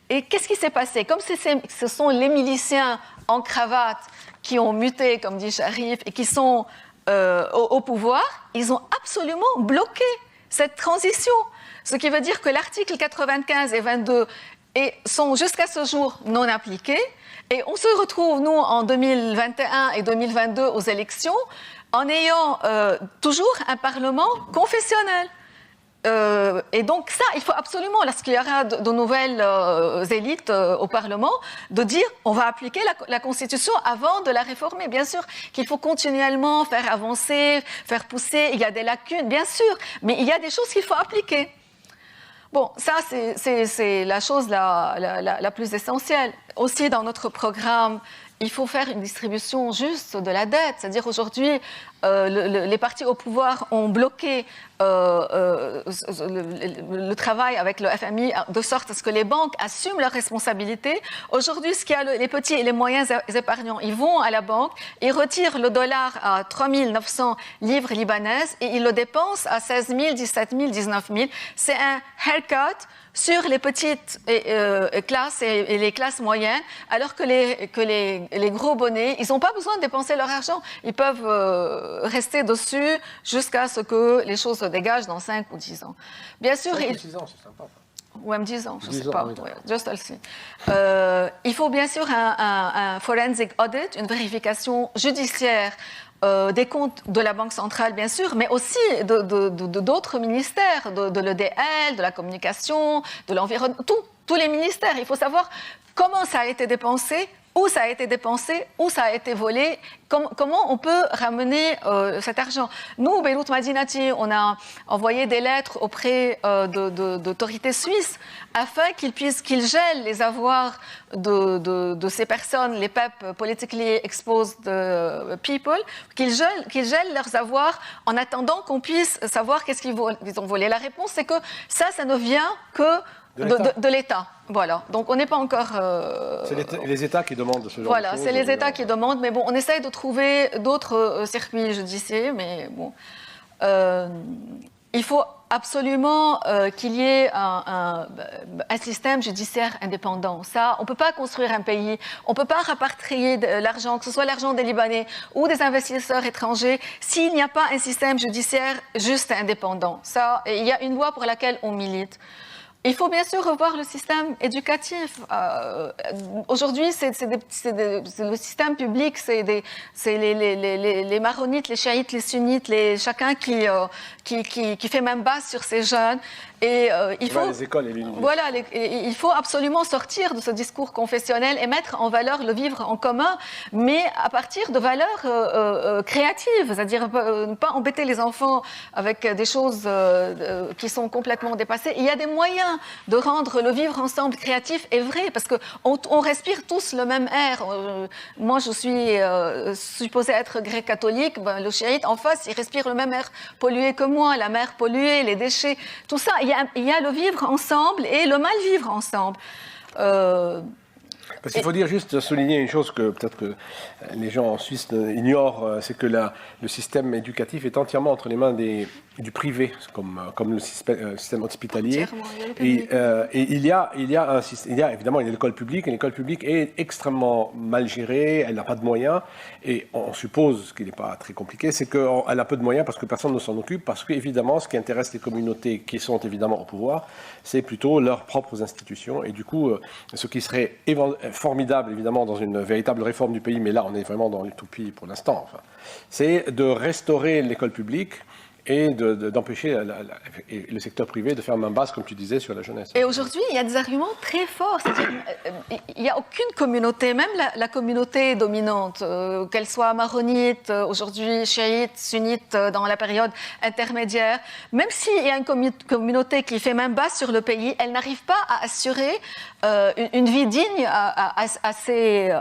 Et qu'est-ce qui s'est passé? Comme ce sont les miliciens en cravate qui ont muté, comme dit Sharif, et qui sont au pouvoir, ils ont absolument bloqué cette transition. Ce qui veut dire que l'article 95 et 22 sont jusqu'à ce jour non appliqués, et on se retrouve, nous, en 2021 et 2022 aux élections, en ayant toujours un Parlement confessionnel. Et donc ça, il faut absolument, lorsqu'il y aura de nouvelles élites au Parlement, de dire on va appliquer la Constitution avant de la réformer. Bien sûr qu'il faut continuellement faire avancer, faire pousser, il y a des lacunes, bien sûr, mais il y a des choses qu'il faut appliquer. Bon, ça, c'est la chose la plus essentielle. Aussi, dans notre programme, il faut faire une distribution juste de la dette. C'est-à-dire aujourd'hui, les partis au pouvoir ont bloqué le travail avec le FMI de sorte à ce que les banques assument leurs responsabilités. Aujourd'hui, ce qu'il y a les petits et les moyens épargnants, ils vont à la banque, ils retirent le dollar à 3 900 livres libanaises et ils le dépensent à 16 000, 17 000, 19 000. C'est un haircut sur les petites classes et les classes moyennes, alors que les gros bonnets, ils n'ont pas besoin de dépenser leur argent. Ils peuvent rester dessus jusqu'à ce que les choses se dégagent dans 5 ou 10 ans. Bien sûr, 5 ou 6 ans, c'est sympa. ou même 10 ans, je ne sais ans, pas. oui. Ouais, just I'll see. Il faut bien sûr un forensic audit, une vérification judiciaire des comptes de la Banque centrale, bien sûr, mais aussi d'autres ministères, de l'EDL, de la communication, de l'environnement, tous les ministères. Il faut savoir comment ça a été dépensé, où ça a été dépensé, où ça a été volé, comment on peut ramener cet argent. Nous, Beyrouth Madinati, on a envoyé des lettres auprès d'autorités suisses afin qu'ils gèlent les avoirs de ces personnes, les PEP, Politically Exposed People, qu'ils gèlent leurs avoirs en attendant qu'on puisse savoir qu'est-ce qu'ils ont volé. La réponse, c'est que ça ne vient que de l'État. Voilà. Donc, on n'est pas encore... C'est les États qui demandent ce genre de choses. Voilà, c'est les États qui demandent. Mais bon, on essaye de trouver d'autres circuits judiciaires. Mais bon, il faut absolument qu'il y ait un système judiciaire indépendant. Ça, on ne peut pas construire un pays, on ne peut pas rapatrier de l'argent, que ce soit l'argent des Libanais ou des investisseurs étrangers, s'il n'y a pas un système judiciaire juste indépendant. Ça, il y a une loi pour laquelle on milite. Il faut bien sûr revoir le système éducatif. Aujourd'hui, c'est le système public, c'est les maronites, les chiites, les sunnites, chacun qui fait main basse sur ces jeunes. Et il faut les écoles et l'université. Voilà, il faut absolument sortir de ce discours confessionnel et mettre en valeur le vivre en commun, mais à partir de valeurs créatives, c'est-à-dire ne pas embêter les enfants avec des choses qui sont complètement dépassées. Il y a des moyens de rendre le vivre ensemble créatif et vrai, parce que on respire tous le même air. Moi, je suis supposée être grec-catholique, le chiite en face, il respire le même air pollué que moi, la mer polluée, les déchets, tout ça. Il y a le vivre ensemble et le mal vivre ensemble. Parce qu'il faut dire juste souligner une chose que peut-être que les gens en Suisse ignorent, c'est que le système éducatif est entièrement entre les mains du privé, comme le système hospitalier. Et il y a évidemment une école publique, et l'école publique est extrêmement mal gérée, elle n'a pas de moyens, et on suppose, ce qui n'est pas très compliqué, c'est qu'elle a peu de moyens parce que personne ne s'en occupe, parce qu'évidemment, ce qui intéresse les communautés qui sont évidemment au pouvoir, c'est plutôt leurs propres institutions, et du coup, ce qui serait formidable, évidemment, dans une véritable réforme du pays, mais là, on est vraiment dans l'utopie pour l'instant, enfin, c'est de restaurer l'école publique et d'empêcher le secteur privé de faire main basse, comme tu disais, sur la jeunesse. Et aujourd'hui, il y a des arguments très forts. C'est-à-dire, il n'y a aucune communauté, même la communauté dominante, qu'elle soit maronite, aujourd'hui chiite, sunnite, dans la période intermédiaire, même s'il y a une communauté qui fait main basse sur le pays, elle n'arrive pas à assurer une vie digne à ses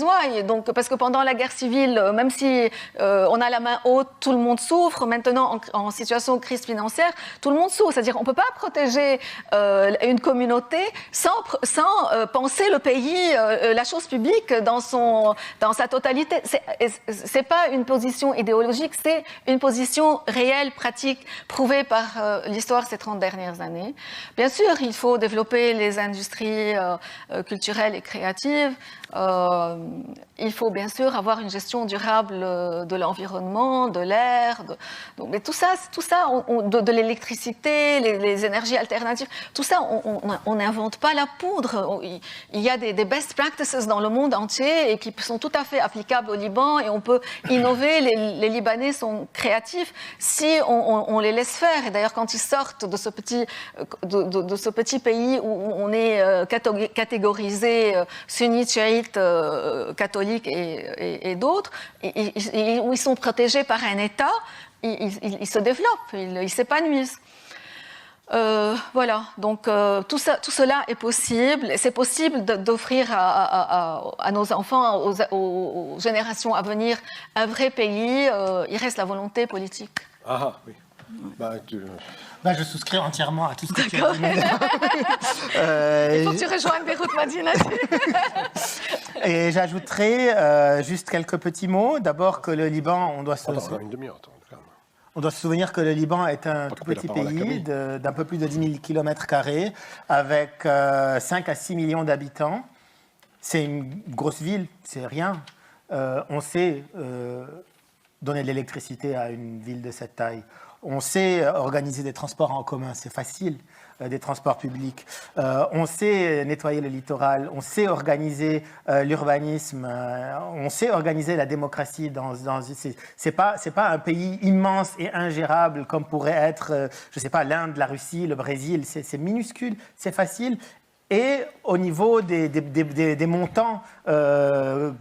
ouailles. Donc, parce que pendant la guerre civile, même si on a la main haute, tout le monde souffre. Maintenant, en situation de crise financière, tout le monde souffre. C'est-à-dire qu'on ne peut pas protéger une communauté sans penser le pays, la chose publique dans sa totalité. C'est pas une position idéologique, c'est une position réelle, pratique, prouvée par l'histoire ces 30 dernières années. Bien sûr, il faut développer les industries culturelles et créatives. Il faut bien sûr avoir une gestion durable de l'environnement, de l'air, mais tout ça de l'électricité, les énergies alternatives, tout ça, on n'invente pas la poudre. Il y a des best practices dans le monde entier et qui sont tout à fait applicables au Liban et on peut innover. Les Libanais sont créatifs si on les laisse faire. Et d'ailleurs, quand ils sortent de ce petit pays où on est catégorisé sunnite, chiite, catholique et d'autres, où ils sont protégés par un État, ils se développent, ils s'épanouissent. Voilà, donc tout cela est possible. C'est possible d'offrir à nos enfants, aux générations à venir, un vrai pays. Il reste la volonté politique. Ah oui. Je souscris entièrement à tout ce que tu as dit. Il faut que tu rejoignes Beyrouth Madinati. Et j'ajouterai juste quelques petits mots. D'abord que le Liban, on doit se souvenir que le Liban est un tout petit pays d'un peu plus de 10 000 km², avec 5 à 6 millions d'habitants. C'est une grosse ville, c'est rien. On sait donner de l'électricité à une ville de cette taille. On sait organiser des transports en commun, c'est facile, des transports publics. On sait nettoyer le littoral, on sait organiser l'urbanisme, on sait organiser la démocratie. C'est pas un pays immense et ingérable comme pourrait être, je sais pas, l'Inde, la Russie, le Brésil. C'est minuscule, c'est facile. Et au niveau des montants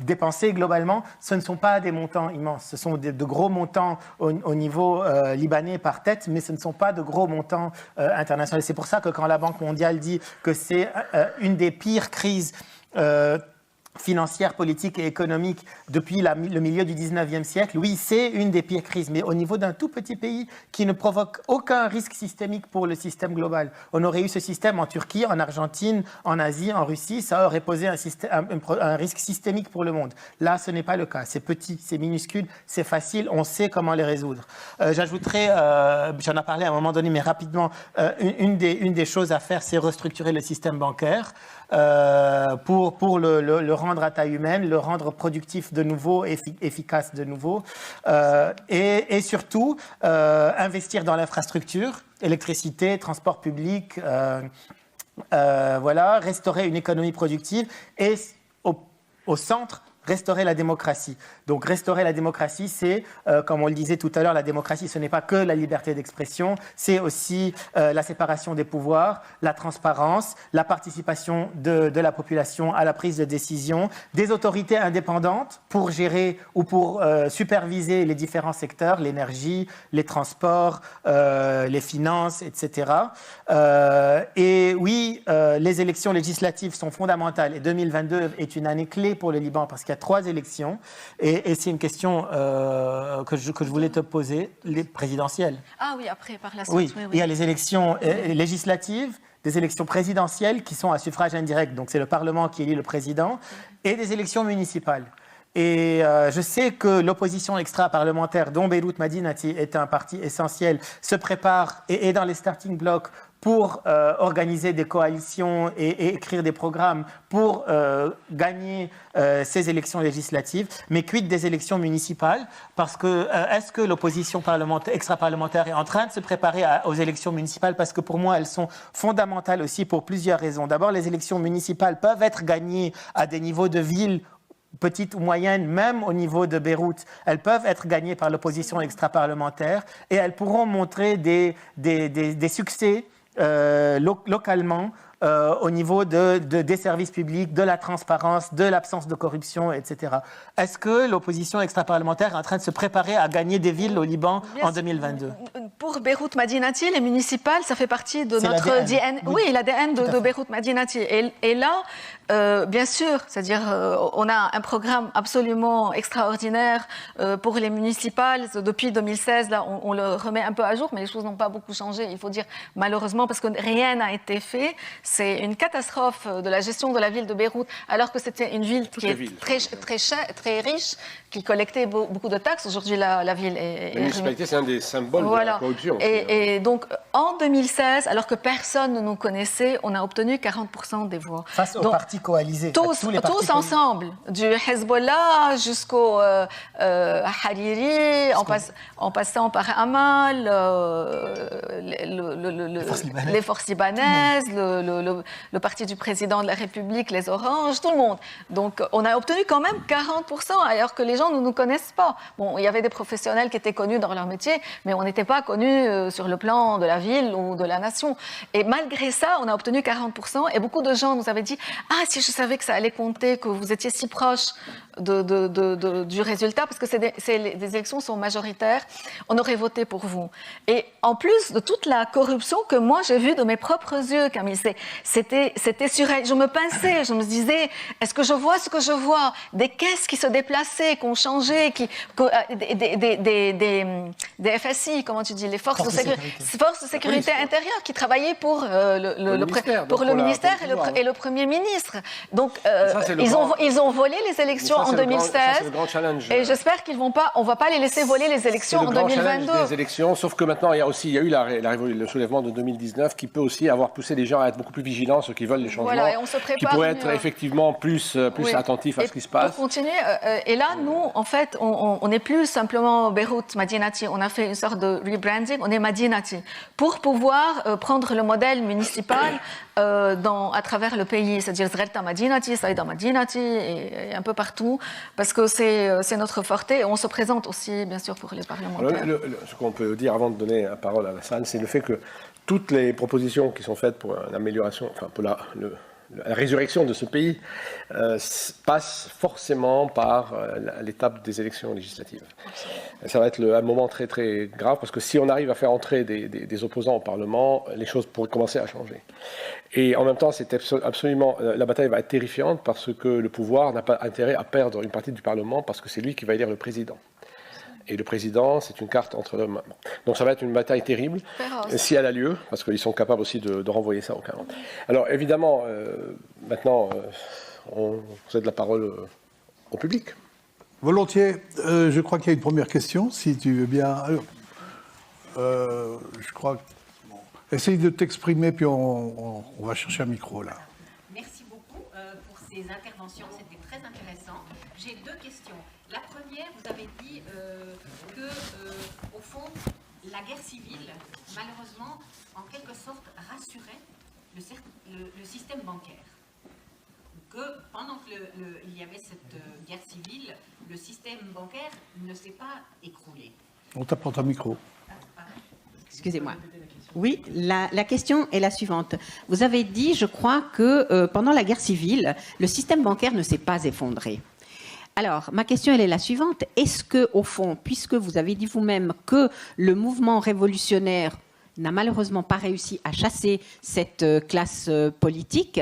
dépensés globalement, ce ne sont pas des montants immenses. Ce sont de gros montants au niveau libanais par tête, mais ce ne sont pas de gros montants internationaux. C'est pour ça que quand la Banque mondiale dit que c'est une des pires crises financière, politique et économique depuis le milieu du 19e siècle, oui, c'est une des pires crises, mais au niveau d'un tout petit pays qui ne provoque aucun risque systémique pour le système global. On aurait eu ce système en Turquie, en Argentine, en Asie, en Russie, ça aurait posé un risque systémique pour le monde. Là, ce n'est pas le cas. C'est petit, c'est minuscule, c'est facile, on sait comment les résoudre. J'ajouterai, j'en ai parlé à un moment donné, mais rapidement, une des choses à faire, c'est restructurer le système bancaire pour le rendre à taille humaine, le rendre productif de nouveau, efficace de nouveau, et surtout investir dans l'infrastructure, électricité, transport public, voilà, restaurer une économie productive et au centre, restaurer la démocratie. Donc restaurer la démocratie, c'est, comme on le disait tout à l'heure, la démocratie, ce n'est pas que la liberté d'expression, c'est aussi la séparation des pouvoirs, la transparence, la participation de la population à la prise de décision, des autorités indépendantes pour gérer ou pour superviser les différents secteurs, l'énergie, les transports, les finances, etc. Et oui, les élections législatives sont fondamentales et 2022 est une année clé pour le Liban parce qu'il y a 3 élections et c'est une question que je voulais te poser, les présidentielles. Ah oui, après, par la suite. Oui, il y a les élections législatives, des élections présidentielles qui sont à suffrage indirect, donc c'est le Parlement qui élit le président, et des élections municipales. Et je sais que l'opposition extra-parlementaire, dont Beyrouth Madinati est un parti essentiel, se prépare et est dans les starting blocks pour organiser des coalitions et écrire des programmes pour gagner ces élections législatives. Mais quid des élections municipales? Parce que est-ce que l'opposition extra-parlementaire est en train de se préparer aux élections municipales? Parce que pour moi, elles sont fondamentales aussi pour plusieurs raisons. D'abord, les élections municipales peuvent être gagnées à des niveaux de ville petites ou moyennes, même au niveau de Beyrouth, elles peuvent être gagnées par l'opposition extra-parlementaire et elles pourront montrer des succès localement au niveau des services publics, de la transparence, de l'absence de corruption, etc. Est-ce que l'opposition extra-parlementaire est en train de se préparer à gagner des villes au Liban en 2022? Pour Beyrouth Madinati, les municipales, ça fait partie de notre ADN. Oui, l'ADN de Beyrouth Madinati. Et là, bien sûr, c'est-à-dire on a un programme absolument extraordinaire pour les municipales. Depuis 2016, là, on le remet un peu à jour, mais les choses n'ont pas beaucoup changé, il faut dire, malheureusement, parce que rien n'a été fait. C'est une catastrophe de la gestion de la ville de Beyrouth, alors que c'était une ville qui est très riche, qui collectait beaucoup de taxes. Aujourd'hui, la ville est... La municipalité, c'est un des symboles de la corruption. Et donc, en 2016, alors que personne ne nous connaissait, on a obtenu 40% des voix. Face aux partis coalisés. Tous ensemble, du Hezbollah jusqu'au Hariri, en passant par Amal, les forces libanaises, le parti du président de la République, les Oranges, tout le monde. Donc, on a obtenu quand même 40%, alors que les gens ne nous connaissent pas. Bon, il y avait des professionnels qui étaient connus dans leur métier, mais on n'était pas connus sur le plan de la ville ou de la nation. Et malgré ça, on a obtenu 40%, et beaucoup de gens nous avaient dit « Ah, si je savais que ça allait compter, que vous étiez si proche du résultat, parce que les élections sont majoritaires, on aurait voté pour vous. Et en plus de toute la corruption que moi j'ai vue de mes propres yeux, Camille, c'était surréel. Je me pinçais, je me disais, est-ce que je vois ce que je vois? Des caisses qui se déplaçaient, qui ont changé, des FSI, comment tu dis, les forces de sécurité intérieure qui travaillaient pour le ministère et le Premier ministre. Donc, ils ont volé les élections en 2016. C'est le grand challenge. Et j'espère on va pas les laisser voler les élections en 2022. Des élections, sauf que maintenant, il y a eu le soulèvement de 2019 qui peut aussi avoir poussé les gens à être beaucoup plus vigilants, ceux qui veulent les changements, voilà, et on se prépare qui pourraient être effectivement plus attentifs à ce qui se passe. Pour continuer, et là, nous, en fait, on n'est plus simplement Beyrouth, Madinati, on a fait une sorte de rebranding, on est Madinati, pour pouvoir prendre le modèle municipal à travers le pays, c'est-à-dire Zrelta Madinati, Saïda Madinati, et un peu partout, parce que c'est notre forté, et on se présente aussi, bien sûr, pour les parlementaires. Ce qu'on peut dire avant de donner la parole à la salle, c'est le fait que toutes les propositions qui sont faites pour l'amélioration, enfin pour la résurrection de ce pays passe forcément par l'étape des élections législatives. Ça va être un moment très très grave, parce que si on arrive à faire entrer des opposants au Parlement, les choses pourraient commencer à changer. Et en même temps, c'est absolument, la bataille va être terrifiante, parce que le pouvoir n'a pas intérêt à perdre une partie du Parlement, parce que c'est lui qui va élire le président. Et le président, c'est une carte entre mains. Donc ça va être une bataille terrible, si elle a lieu, parce qu'ils sont capables aussi de renvoyer ça au Cameroun. Alors évidemment, maintenant, on cède la parole au public. Volontiers. Je crois qu'il y a une première question, si tu veux bien. Alors, je crois que... Essaye de t'exprimer, puis on va chercher un micro, là. Merci beaucoup pour ces interventions, c'était très intéressant. J'ai deux questions. La première, vous avez dit au fond, la guerre civile, malheureusement, en quelque sorte, rassurait le système bancaire. Que pendant qu'il y avait cette guerre civile, le système bancaire ne s'est pas écroulé. On t'apporte un micro. Excusez-moi. Oui, la question est la suivante. Vous avez dit, je crois, que pendant la guerre civile, le système bancaire ne s'est pas effondré. Alors, ma question, elle est la suivante. Est-ce que, au fond, puisque vous avez dit vous-même que le mouvement révolutionnaire n'a malheureusement pas réussi à chasser cette classe politique,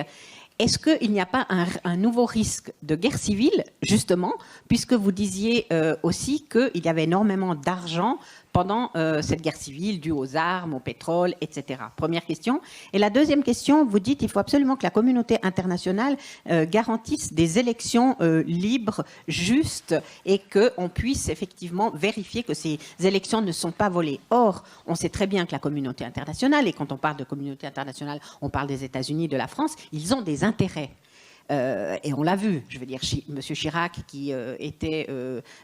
est-ce qu'il n'y a pas un nouveau risque de guerre civile, justement, puisque vous disiez aussi qu'il y avait énormément d'argent pendant cette guerre civile due aux armes, au pétrole, etc. Première question. Et la deuxième question, vous dites qu'il faut absolument que la communauté internationale garantisse des élections libres, justes, et qu'on puisse effectivement vérifier que ces élections ne sont pas volées. Or, on sait très bien que la communauté internationale, et quand on parle de communauté internationale, on parle des États-Unis, de la France, ils ont des intérêts. Et on l'a vu, je veux dire, M. Chirac qui était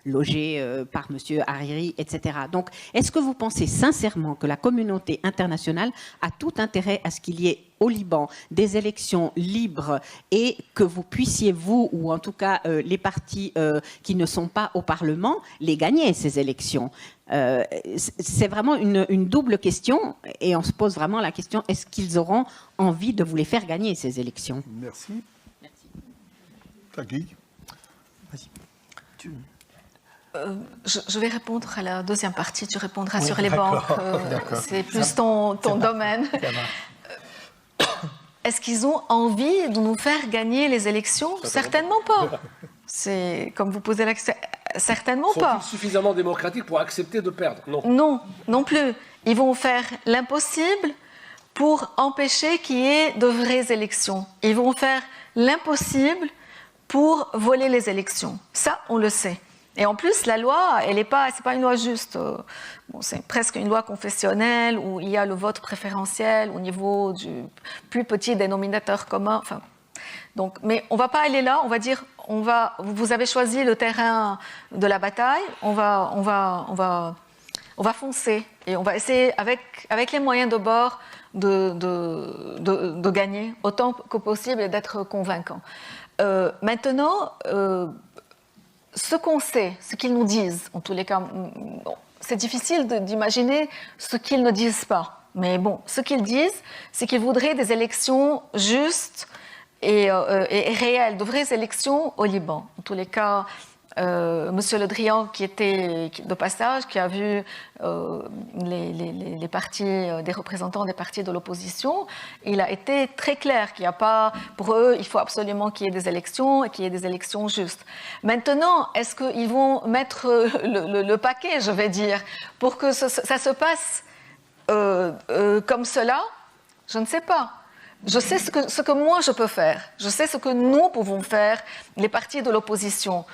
logé par M. Hariri, etc. Donc, est-ce que vous pensez sincèrement que la communauté internationale a tout intérêt à ce qu'il y ait au Liban des élections libres et que vous puissiez, vous, ou en tout cas les partis qui ne sont pas au Parlement, les gagner, ces élections? C'est vraiment une double question, et on se pose vraiment la question, est-ce qu'ils auront envie de vous les faire gagner, ces élections? Merci. Taki. Je vais répondre à la deuxième partie, tu répondras sur les banques, c'est plus ton domaine. Est-ce qu'ils ont envie de nous faire gagner les élections? Certainement pas. C'est comme vous posez la question, certainement pas. Sont-ils suffisamment démocratiques pour accepter de perdre? Non. Non, non plus. Ils vont faire l'impossible pour empêcher qu'il y ait de vraies élections. Ils vont faire l'impossible pour voler les élections. Ça, on le sait. Et en plus, la loi, c'est pas une loi juste. C'est presque une loi confessionnelle où il y a le vote préférentiel au niveau du plus petit dénominateur commun. Enfin, donc, mais on va pas aller là. On va dire, vous avez choisi le terrain de la bataille. On va foncer et on va essayer avec les moyens de bord de gagner autant que possible et d'être convaincant. Maintenant, ce qu'on sait, ce qu'ils nous disent, en tous les cas, c'est difficile d'imaginer ce qu'ils ne disent pas. Mais bon, ce qu'ils disent, c'est qu'ils voudraient des élections justes réelles, de vraies élections au Liban. En tous les cas, Monsieur Le Drian, qui était de passage, qui a vu les partis, des représentants des partis de l'opposition, il a été très clair qu'il n'y a pas, pour eux, il faut absolument qu'il y ait des élections et qu'il y ait des élections justes. Maintenant, est-ce qu'ils vont mettre le paquet, je vais dire, pour que ça se passe comme cela? Je ne sais pas. Je sais ce que moi je peux faire. Je sais ce que nous pouvons faire, les partis de l'opposition.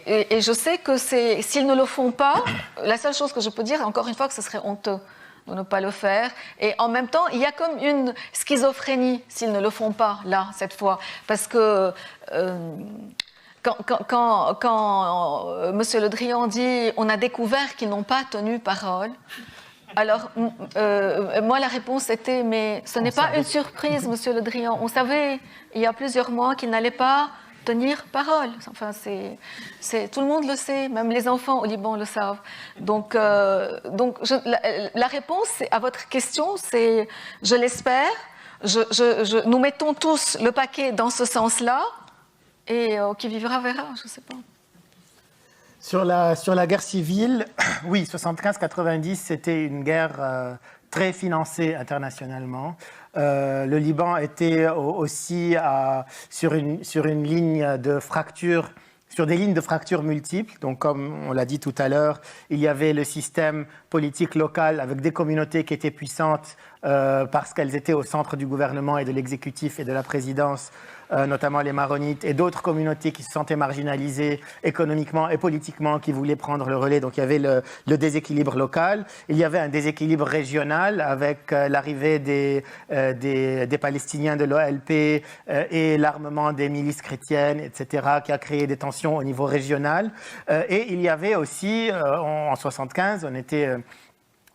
Et je sais que s'ils ne le font pas, la seule chose que je peux dire, encore une fois, que ce serait honteux de ne pas le faire. Et en même temps, il y a comme une schizophrénie s'ils ne le font pas, là, cette fois. Parce que quand Monsieur Le Drian dit « on a découvert qu'ils n'ont pas tenu parole », alors, moi, la réponse était « mais ce n'est pas une surprise, Monsieur Le Drian. On savait, il y a plusieurs mois, qu'il n'allait pas tenir parole. Enfin, tout le monde le sait, même les enfants au Liban le savent. Donc la réponse à votre question, c'est « je l'espère, nous mettons tous le paquet dans ce sens-là, et qui vivra verra, je ne sais pas. » Sur la guerre civile, oui, 75-90, c'était une guerre très financée internationalement. Le Liban était aussi sur une ligne de fracture, sur des lignes de fracture multiples. Donc, comme on l'a dit tout à l'heure, il y avait le système politique local avec des communautés qui étaient puissantes parce qu'elles étaient au centre du gouvernement et de l'exécutif et de la présidence, notamment les Maronites, et d'autres communautés qui se sentaient marginalisées économiquement et politiquement, qui voulaient prendre le relais. Donc il y avait le déséquilibre local. Il y avait un déséquilibre régional avec l'arrivée des Palestiniens de l'OLP et l'armement des milices chrétiennes, etc., qui a créé des tensions au niveau régional. Et il y avait aussi, en 75, on était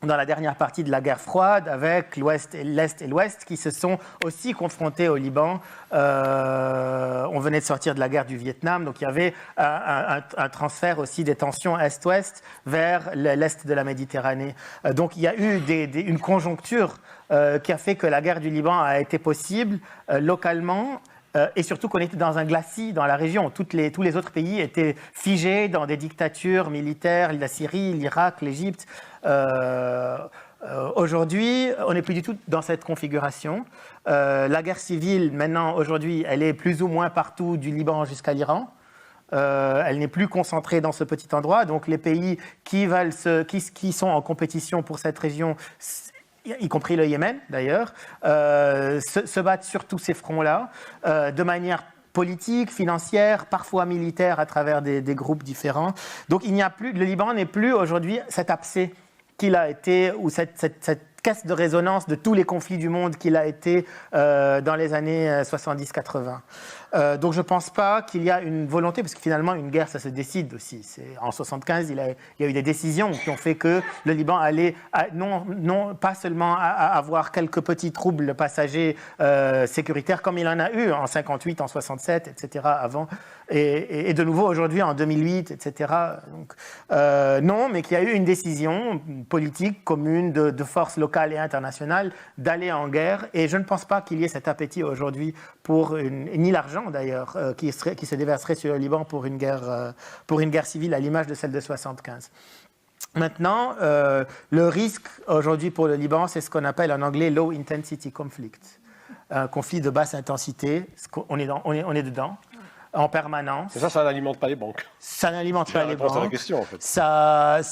dans la dernière partie de la guerre froide, avec l'Est et l'Ouest qui se sont aussi confrontés au Liban. On venait de sortir de la guerre du Vietnam, donc il y avait un transfert aussi des tensions Est-Ouest vers l'Est de la Méditerranée. Donc il y a eu une conjoncture qui a fait que la guerre du Liban a été possible localement. Et surtout qu'on était dans un glacis dans la région. Tous les autres pays étaient figés dans des dictatures militaires, la Syrie, l'Irak, l'Égypte. Aujourd'hui, on n'est plus du tout dans cette configuration. La guerre civile, maintenant, aujourd'hui, elle est plus ou moins partout du Liban jusqu'à l'Iran. Elle n'est plus concentrée dans ce petit endroit. Donc les pays qui sont en compétition pour cette région, y compris le Yémen d'ailleurs, se battent sur tous ces fronts-là, de manière politique, financière, parfois militaire à travers des groupes différents. Donc le Liban n'est plus aujourd'hui cet abcès qu'il a été, ou cette caisse de résonance de tous les conflits du monde qu'il a été dans les années 70-80. Donc je ne pense pas qu'il y a une volonté, parce que finalement une guerre ça se décide aussi. En 75 il y a eu des décisions qui ont fait que le Liban allait non pas seulement avoir quelques petits troubles passagers sécuritaires comme il en a eu en 58, en 67, etc. avant, et de nouveau aujourd'hui en 2008, etc. Donc, non, mais qu'il y a eu une décision politique commune de forces locales et internationales d'aller en guerre, et je ne pense pas qu'il y ait cet appétit aujourd'hui pour ni l'argent d'ailleurs, qui se déverserait sur le Liban pour une guerre civile à l'image de celle de 75. Maintenant, le risque aujourd'hui pour le Liban, c'est ce qu'on appelle en anglais low intensity conflict, un conflit de basse intensité. On est dedans en permanence. Et ça n'alimente pas les banques. Ça n'alimente pas les banques. C'est la question en fait. Ça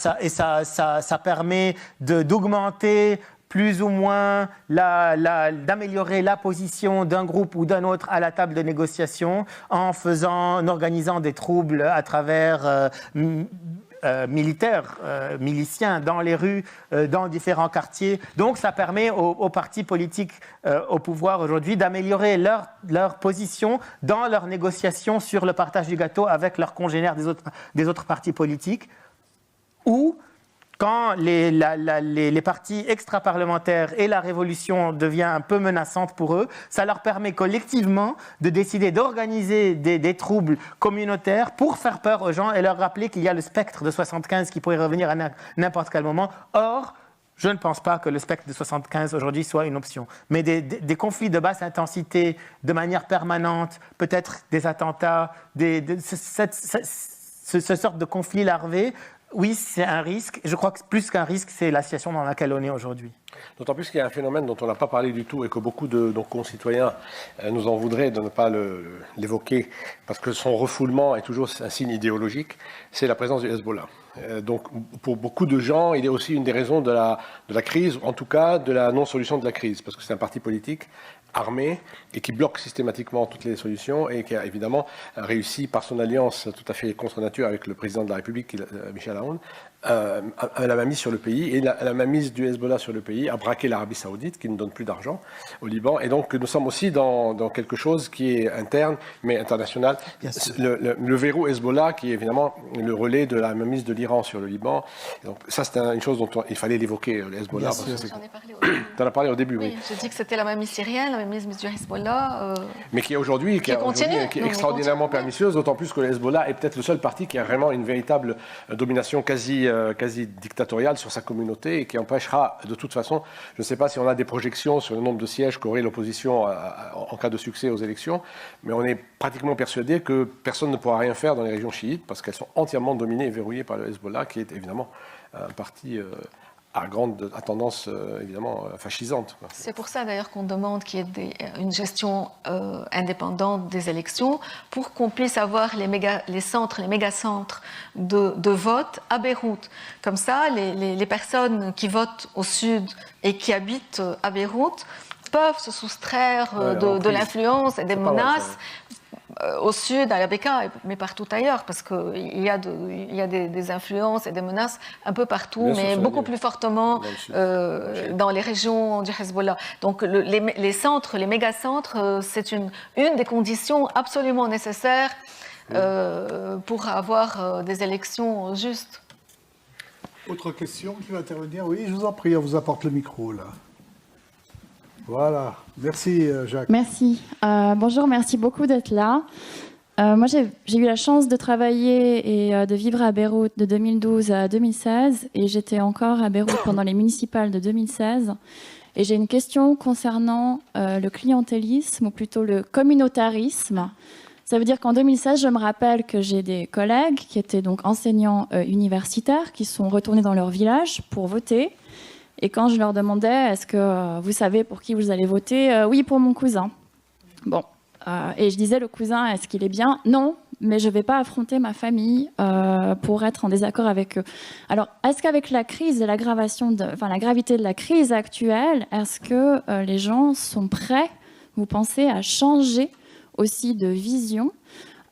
permet d'augmenter plus ou moins d'améliorer la position d'un groupe ou d'un autre à la table de négociation en organisant des troubles à travers militaires, miliciens dans les rues, dans différents quartiers. Donc ça permet aux partis politiques au pouvoir aujourd'hui d'améliorer leur position dans leurs négociations sur le partage du gâteau avec leurs congénères des autres partis politiques, ou quand les partis extra-parlementaires et la révolution devient un peu menaçante pour eux, ça leur permet collectivement de décider d'organiser des troubles communautaires pour faire peur aux gens et leur rappeler qu'il y a le spectre de 75 qui pourrait revenir à n'importe quel moment. Or, Je ne pense pas que le spectre de 75 aujourd'hui soit une option. Mais des conflits de basse intensité, de manière permanente, peut-être des attentats, ce sorte de conflit larvé, oui, c'est un risque. Je crois que plus qu'un risque, c'est la situation dans laquelle on est aujourd'hui. D'autant plus qu'il y a un phénomène dont on n'a pas parlé du tout et que beaucoup de nos concitoyens nous en voudraient de ne pas l'évoquer, parce que son refoulement est toujours un signe idéologique, c'est la présence du Hezbollah. Donc pour beaucoup de gens, il est aussi une des raisons de la crise, en tout cas de la non-solution de la crise, parce que c'est un parti politique armé et qui bloque systématiquement toutes les solutions et qui a évidemment réussi par son alliance tout à fait contre nature avec le président de la République, Michel Aoun, à la mainmise sur le pays, et la mainmise du Hezbollah sur le pays a braqué l'Arabie Saoudite qui ne donne plus d'argent au Liban, et donc nous sommes aussi dans quelque chose qui est interne mais international. Le verrou Hezbollah qui est évidemment le relais de la mainmise de l'Iran sur le Liban. Et donc ça c'est une chose dont il fallait l'évoquer, le Hezbollah. J'en ai parlé au début. Tu en as parlé au début, oui. J'ai dit que c'était la mainmise syrienne, la mainmise du Hezbollah. Mais qui est aujourd'hui qui est extraordinairement pernicieuse, d'autant plus que le Hezbollah est peut-être le seul parti qui a vraiment une véritable domination quasi dictatoriale sur sa communauté et qui empêchera de toute façon, je ne sais pas si on a des projections sur le nombre de sièges qu'aurait l'opposition en cas de succès aux élections, mais on est pratiquement persuadé que personne ne pourra rien faire dans les régions chiites parce qu'elles sont entièrement dominées et verrouillées par le Hezbollah qui est évidemment un parti à tendance évidemment fascisante. C'est pour ça d'ailleurs qu'on demande qu'il y ait une gestion indépendante des élections pour qu'on puisse avoir les mégacentres de vote à Beyrouth. Comme ça, les personnes qui votent au sud et qui habitent à Beyrouth peuvent se soustraire de l'influence et des menaces au sud, à la Bekaa, mais partout ailleurs, parce qu'il y a des influences et des menaces un peu partout, mais beaucoup plus fortement dans les régions du Hezbollah. Donc les centres, les mégacentres, c'est une des conditions absolument nécessaires pour avoir des élections justes. Autre question qui va intervenir? Oui, je vous en prie, on vous apporte le micro, là. Voilà, merci Jacques. Merci. Bonjour, merci beaucoup d'être là. Moi, j'ai eu la chance de travailler et de vivre à Beyrouth de 2012 à 2016, et j'étais encore à Beyrouth pendant les municipales de 2016. Et j'ai une question concernant le clientélisme, ou plutôt le communautarisme. Ça veut dire qu'en 2016, je me rappelle que j'ai des collègues qui étaient donc enseignants universitaires qui sont retournés dans leur village pour voter. Et quand je leur demandais, est-ce que vous savez pour qui vous allez voter? Oui, pour mon cousin. Bon. Et je disais, le cousin, est-ce qu'il est bien? Non, mais je ne vais pas affronter ma famille pour être en désaccord avec eux. Alors, est-ce qu'avec la crise et la gravité de la crise actuelle, est-ce que les gens sont prêts, vous pensez, à changer aussi de vision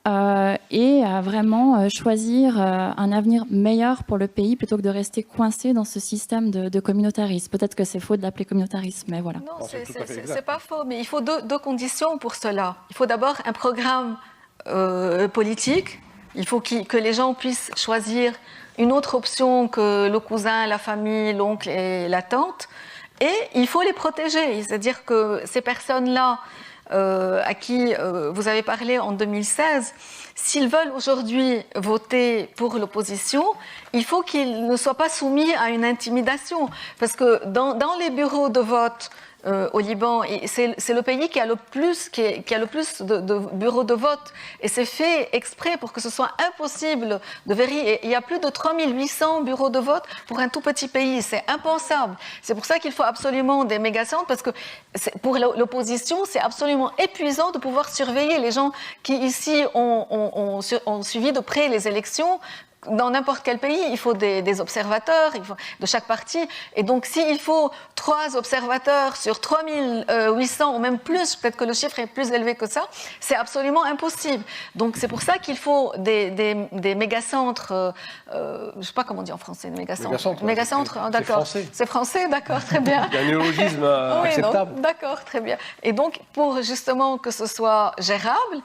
et à vraiment choisir un avenir meilleur pour le pays plutôt que de rester coincé dans ce système de communautarisme? Peut-être que c'est faux de l'appeler communautarisme, mais voilà. Non, c'est pas faux, mais il faut deux conditions pour cela. Il faut d'abord un programme politique. Il faut que les gens puissent choisir une autre option que le cousin, la famille, l'oncle et la tante. Et il faut les protéger. C'est-à-dire que ces personnes-là, à qui vous avez parlé en 2016, s'ils veulent aujourd'hui voter pour l'opposition, il faut qu'ils ne soient pas soumis à une intimidation. Parce que dans les bureaux de vote au Liban, c'est le pays qui a le plus de bureaux de vote, et c'est fait exprès pour que ce soit impossible de vérifier. Il y a plus de 3800 bureaux de vote pour un tout petit pays, c'est impensable. C'est pour ça qu'il faut absolument des mégacentres, parce que pour l'opposition, c'est absolument épuisant de pouvoir surveiller les gens qui ici ont suivi de près les élections. Dans n'importe quel pays, il faut des observateurs de chaque parti. Et donc, s'il faut 3 observateurs sur 3800 ou même plus, peut-être que le chiffre est plus élevé que ça, c'est absolument impossible. Donc, c'est pour ça qu'il faut des mégacentres. Je ne sais pas comment on dit en français, mégacentres. Mégacentres, d'accord. C'est français, d'accord, très bien. Il y a un néologisme acceptable. D'accord, très bien. Et donc, pour justement que ce soit gérable,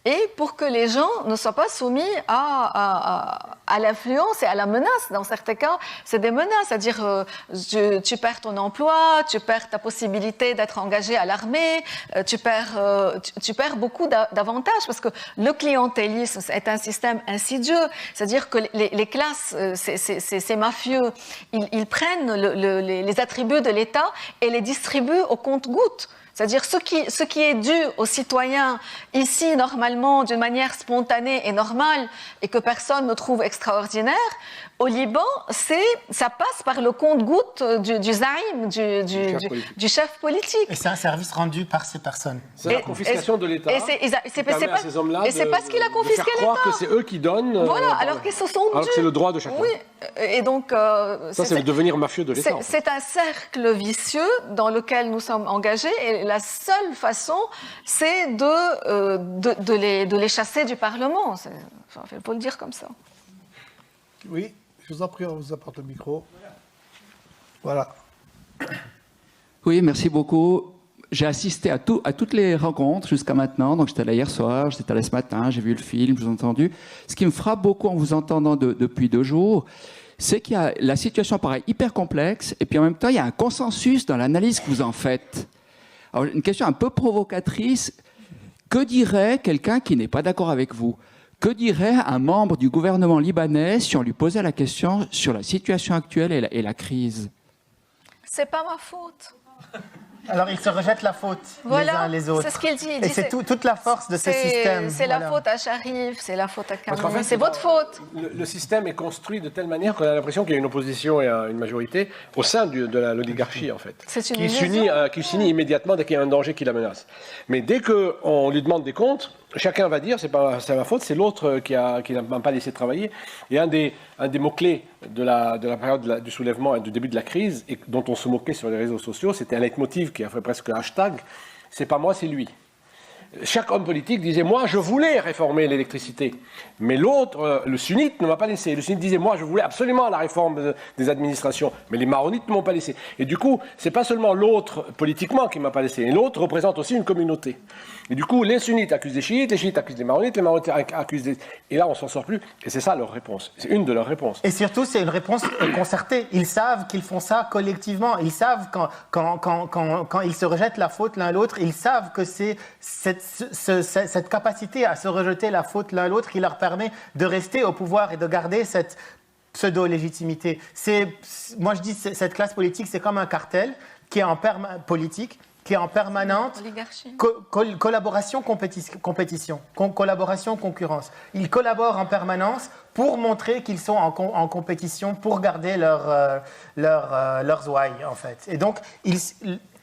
et pour que les gens ne soient pas soumis à l'influence et à la menace. Dans certains cas, c'est des menaces, c'est-à-dire tu perds ton emploi, tu perds ta possibilité d'être engagé à l'armée, tu perds beaucoup d'avantages, parce que le clientélisme est un système insidieux, c'est-à-dire que les classes, ces mafieux, ils prennent les attributs de l'État et les distribuent au compte-gouttes. C'est-à-dire ce qui est dû aux citoyens ici, normalement, d'une manière spontanée et normale, et que personne ne trouve extraordinaire, au Liban, ça passe par le compte-gouttes du zaïm, du chef politique. Et c'est un service rendu par ces personnes. C'est la confiscation de l'État. Et c'est pas parce qu'il a confisqué l'État. croire que c'est eux qui donnent. Voilà, alors qu'ils se sont dus. Alors que c'est le droit de chacun. Oui, et donc... ça, c'est le devenir mafieux de l'État. C'est un cercle vicieux dans lequel nous sommes engagés, et la seule façon, c'est de les chasser du Parlement. Il faut le dire comme ça. Oui, je vous en prie, on vous apporte le micro. Voilà. Oui, merci beaucoup. J'ai assisté à toutes les rencontres jusqu'à maintenant. Donc, j'étais là hier soir, j'étais là ce matin, j'ai vu le film, je vous ai entendu. Ce qui me frappe beaucoup en vous entendant depuis 2 jours, c'est qu'il y a la situation paraît hyper complexe, et puis en même temps, il y a un consensus dans l'analyse que vous en faites. Alors, une question un peu provocatrice. Que dirait quelqu'un qui n'est pas d'accord avec vous? Que dirait un membre du gouvernement libanais si on lui posait la question sur la situation actuelle et la crise? C'est pas ma faute. Alors, ils se rejettent la faute les uns les autres. C'est ce qu'il dit. Et c'est toute la force de ce système. C'est la faute à Sharif, c'est la faute à Kamel. C'est votre faute. Le système est construit de telle manière qu'on a l'impression qu'il y a une opposition et une majorité au sein de l'oligarchie, en fait. Qui s'unit immédiatement dès qu'il y a un danger qui la menace. Mais dès qu'on lui demande des comptes, chacun va dire, c'est ma faute, c'est l'autre qui n'a pas laissé travailler. Et un des mots-clés de la période du soulèvement et du début de la crise, et dont on se moquait sur les réseaux sociaux, c'était un leitmotiv qui a fait presque hashtag, c'est pas moi, c'est lui. Chaque homme politique disait, moi, je voulais réformer l'électricité. Mais l'autre, le sunnite, ne m'a pas laissé. Le sunnite disait, moi, je voulais absolument la réforme des administrations. Mais les maronites ne m'ont pas laissé. Et du coup, c'est pas seulement l'autre, politiquement, qui ne m'a pas laissé. Et l'autre représente aussi une communauté. Et du coup, les sunnites accusent les chiites accusent les maronites accusent des... Et là, on s'en sort plus. Et c'est ça leur réponse. C'est une de leurs réponses. Et surtout, c'est une réponse concertée. Ils savent qu'ils font ça collectivement. Ils savent quand ils se rejettent la faute l'un l'autre, ils savent que c'est cette capacité à se rejeter la faute l'un l'autre qui leur permet de rester au pouvoir et de garder cette pseudo-légitimité. Moi, je dis cette classe politique, c'est comme un cartel qui est politique, qui est en permanente collaboration, compétition, collaboration, concurrence. Ils collaborent en permanence pour montrer qu'ils sont en compétition, pour garder leurs ouailles, en fait. Et donc,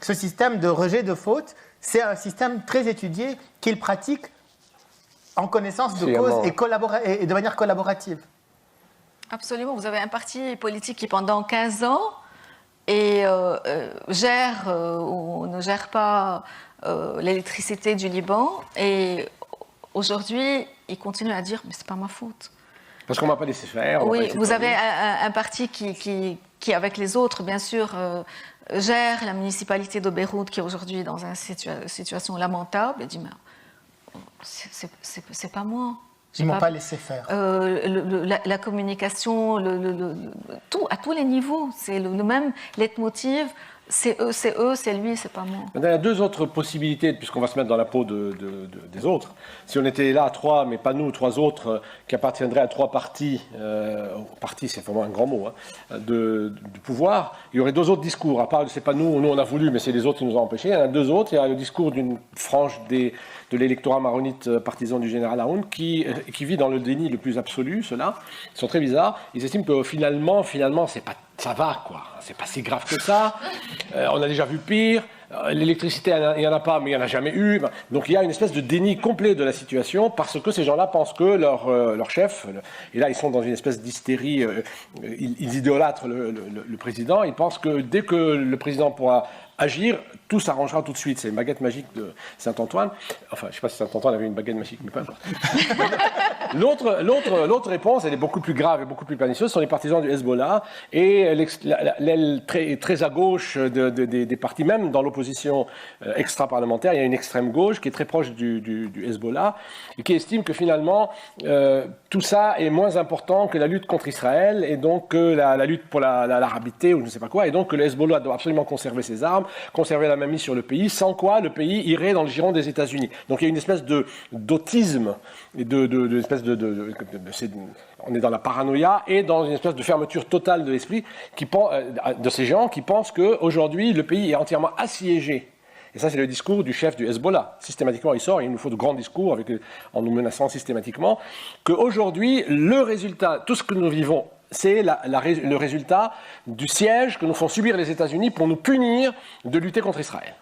ce système de rejet de faute, c'est un système très étudié qu'ils pratiquent en connaissance de cause et de manière collaborative. Absolument. Vous avez un parti politique qui, pendant 15 ans, gère ou ne gère pas l'électricité du Liban. Et aujourd'hui, il continue à dire « mais c'est pas ma faute ». Parce qu'on ne m'a pas laissé faire. Oui, vous avez un parti qui, avec les autres, bien sûr, gère la municipalité de Beyrouth, qui est aujourd'hui dans une situation lamentable, et dit mais c'est pas moi. Ils ne m'ont pas laissé faire. La communication, tout, à tous les niveaux, c'est le même leitmotiv. C'est eux, c'est lui, c'est pas moi. Il y a 2 autres possibilités, puisqu'on va se mettre dans la peau des autres. Si on était là 3, mais pas nous, 3 autres, qui appartiendraient à 3 partis, partis c'est vraiment un grand mot, hein, du pouvoir, il y aurait 2 autres discours. À part, c'est pas nous on a voulu, mais c'est les autres qui nous ont empêchés. Il y en a 2 autres. Il y a le discours d'une frange de l'électorat maronite partisan du général Aoun qui vit dans le déni le plus absolu, ceux-là. Ils sont très bizarres. Ils estiment que finalement, c'est pas, ça va, quoi. C'est pas si grave que ça. On a déjà vu pire. L'électricité, il n'y en a pas, mais il n'y en a jamais eu. Donc il y a une espèce de déni complet de la situation parce que ces gens-là pensent que leur chef, et là ils sont dans une espèce d'hystérie, ils idolâtrent le président, ils pensent que dès que le président pourra agir, tout s'arrangera tout de suite. C'est une baguette magique de Saint-Antoine. Enfin, je ne sais pas si Saint-Antoine avait une baguette magique, mais peu importe. L'autre réponse, elle est beaucoup plus grave et beaucoup plus pernicieuse, sont les partisans du Hezbollah et l'aile très à gauche des partis, même dans l'opposition extra-parlementaire, il y a une extrême gauche qui est très proche du Hezbollah et qui estime que finalement, tout ça est moins important que la lutte contre Israël et donc que la lutte pour l'arabité ou je ne sais pas quoi, et donc que le Hezbollah doit absolument conserver ses armes, conserver la mainmise sur le pays, sans quoi le pays irait dans le giron des États-Unis. Donc il y a une espèce d'autisme, on est dans la paranoïa et dans une espèce de fermeture totale de l'esprit de ces gens qui pensent qu'aujourd'hui le pays est entièrement assiégé. Et ça, c'est le discours du chef du Hezbollah. Systématiquement, il sort, et il nous faut de grands discours en nous menaçant systématiquement, qu'aujourd'hui, le résultat, tout ce que nous vivons, c'est le résultat du siège que nous font subir les États-Unis pour nous punir de lutter contre Israël.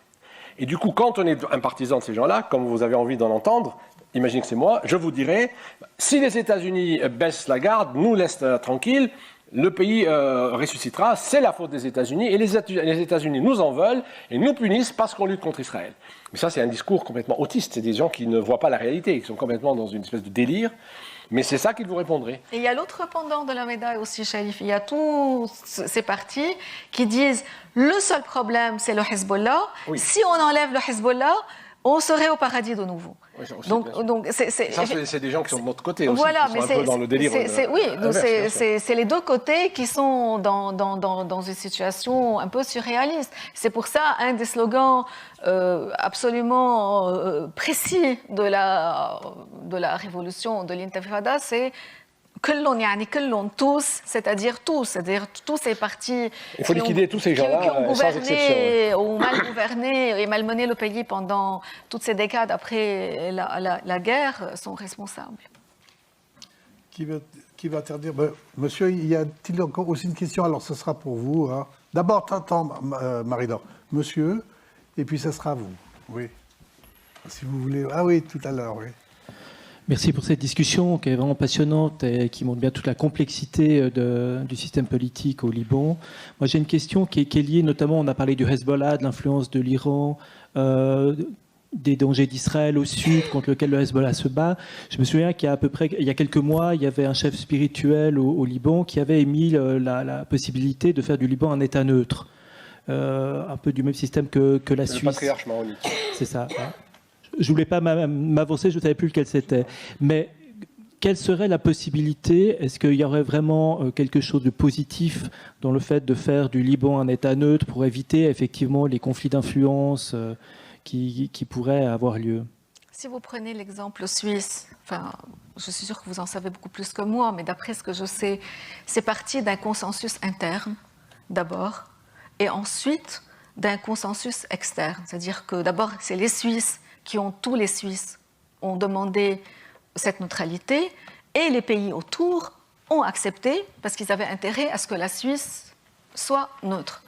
Et du coup, quand on est un partisan de ces gens-là, comme vous avez envie d'en entendre, imaginez que c'est moi, je vous dirais, si les États-Unis baissent la garde, nous laissent tranquilles, le pays ressuscitera, c'est la faute des États-Unis, et les États-Unis nous en veulent et nous punissent parce qu'on lutte contre Israël. Mais ça, c'est un discours complètement autiste, c'est des gens qui ne voient pas la réalité, qui sont complètement dans une espèce de délire, mais c'est ça qu'ils vous répondraient. Et il y a l'autre pendant de la médaille aussi, Sharif, il y a tous ces partis qui disent le seul problème, c'est le Hezbollah, oui. Si on enlève le Hezbollah, on serait au paradis de nouveau. Oui, c'est des gens qui sont de notre côté aussi, voilà, qui sont un peu dans le délire. C'est les deux côtés qui sont dans une situation un peu surréaliste. C'est pour ça, un des slogans absolument précis de la révolution de l'Intifada, c'est tous, c'est-à-dire tous ces partis. Il faut liquider tous ces gens-là, qui ont sans exception. Ou mal gouverné et malmené le pays pendant toutes ces décades après la guerre sont responsables. Qui va interdire Monsieur, y a-t-il encore aussi une question? Alors, ce sera pour vous. Hein. D'abord, Marie-Laure. Monsieur, et puis ce sera vous. Oui. Si vous voulez. Ah oui, tout à l'heure, oui. Merci pour cette discussion qui est vraiment passionnante et qui montre bien toute la complexité du système politique au Liban. Moi, j'ai une question qui est liée notamment, on a parlé du Hezbollah, de l'influence de l'Iran, des dangers d'Israël au sud contre lequel le Hezbollah se bat. Je me souviens qu'il y a à peu près, il y a quelques mois, il y avait un chef spirituel au Liban qui avait émis la possibilité de faire du Liban un État neutre. Un peu du même système que la Suisse. Le patriarche maronite. C'est ça. Ouais. Je ne voulais pas m'avancer, je ne savais plus lequel c'était. Mais quelle serait la possibilité? Est-ce qu'il y aurait vraiment quelque chose de positif dans le fait de faire du Liban un État neutre pour éviter effectivement les conflits d'influence qui pourraient avoir lieu? Si vous prenez l'exemple suisse, enfin, je suis sûre que vous en savez beaucoup plus que moi, mais d'après ce que je sais, c'est parti d'un consensus interne, d'abord, et ensuite d'un consensus externe. C'est-à-dire que d'abord, c'est les Suisses tous les Suisses ont demandé cette neutralité et les pays autour ont accepté parce qu'ils avaient intérêt à ce que la Suisse soit neutre.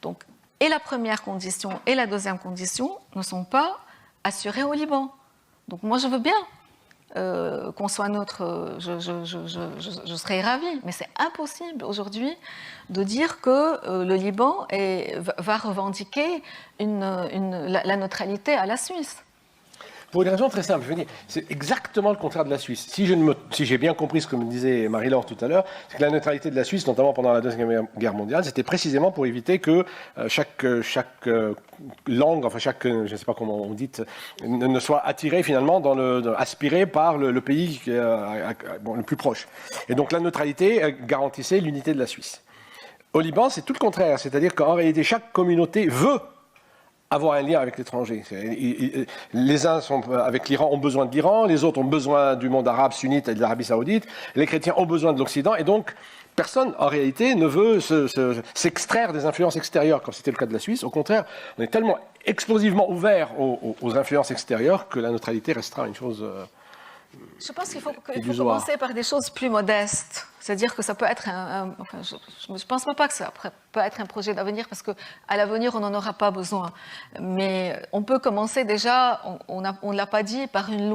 Donc, et la première condition et la deuxième condition ne sont pas assurées au Liban. Donc moi, je veux bien qu'on soit neutre, je serais ravie, mais c'est impossible aujourd'hui de dire que le Liban va revendiquer la neutralité à la Suisse. Pour une raison très simple, je veux dire, c'est exactement le contraire de la Suisse. Si j'ai bien compris ce que me disait Marie-Laure tout à l'heure, c'est que la neutralité de la Suisse, notamment pendant la Deuxième Guerre mondiale, c'était précisément pour éviter que chaque langue, enfin je ne sais pas comment on dit, ne soit attirée finalement, aspirée par le pays le plus proche. Et donc la neutralité garantissait l'unité de la Suisse. Au Liban, c'est tout le contraire, c'est-à-dire qu'en réalité, chaque communauté veut avoir un lien avec l'étranger. Les uns avec l'Iran ont besoin de l'Iran, les autres ont besoin du monde arabe sunnite et de l'Arabie saoudite, les chrétiens ont besoin de l'Occident, et donc personne, en réalité, ne veut s'extraire des influences extérieures, comme c'était le cas de la Suisse. Au contraire, on est tellement explosivement ouvert aux influences extérieures que la neutralité restera une chose Je pense qu'il faut commencer par des choses plus modestes. C'est-à-dire que ça peut être enfin, je ne pense pas que ça peut être un projet d'avenir parce qu'à l'avenir, on n'en aura pas besoin. Mais on peut commencer déjà, on ne l'a pas dit, par une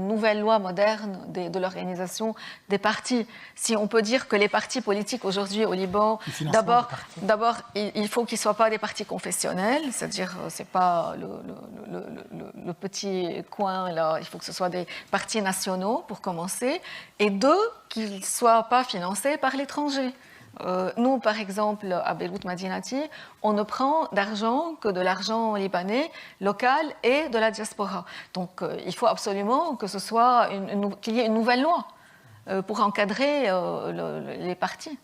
nouvelle loi moderne de l'organisation des partis. Si on peut dire que les partis politiques aujourd'hui au Liban, d'abord, il faut qu'ils ne soient pas des partis confessionnels, c'est-à-dire ce n'est pas le petit coin, là, il faut que ce soit des partis nationaux pour commencer. Et deux, qu'ils ne soient pas financés par l'étranger. Nous, par exemple, à Beirout Madinati, on ne prend d'argent que de l'argent libanais, local et de la diaspora. Donc, il faut absolument que ce soit qu'il y ait une nouvelle loi pour encadrer les partis.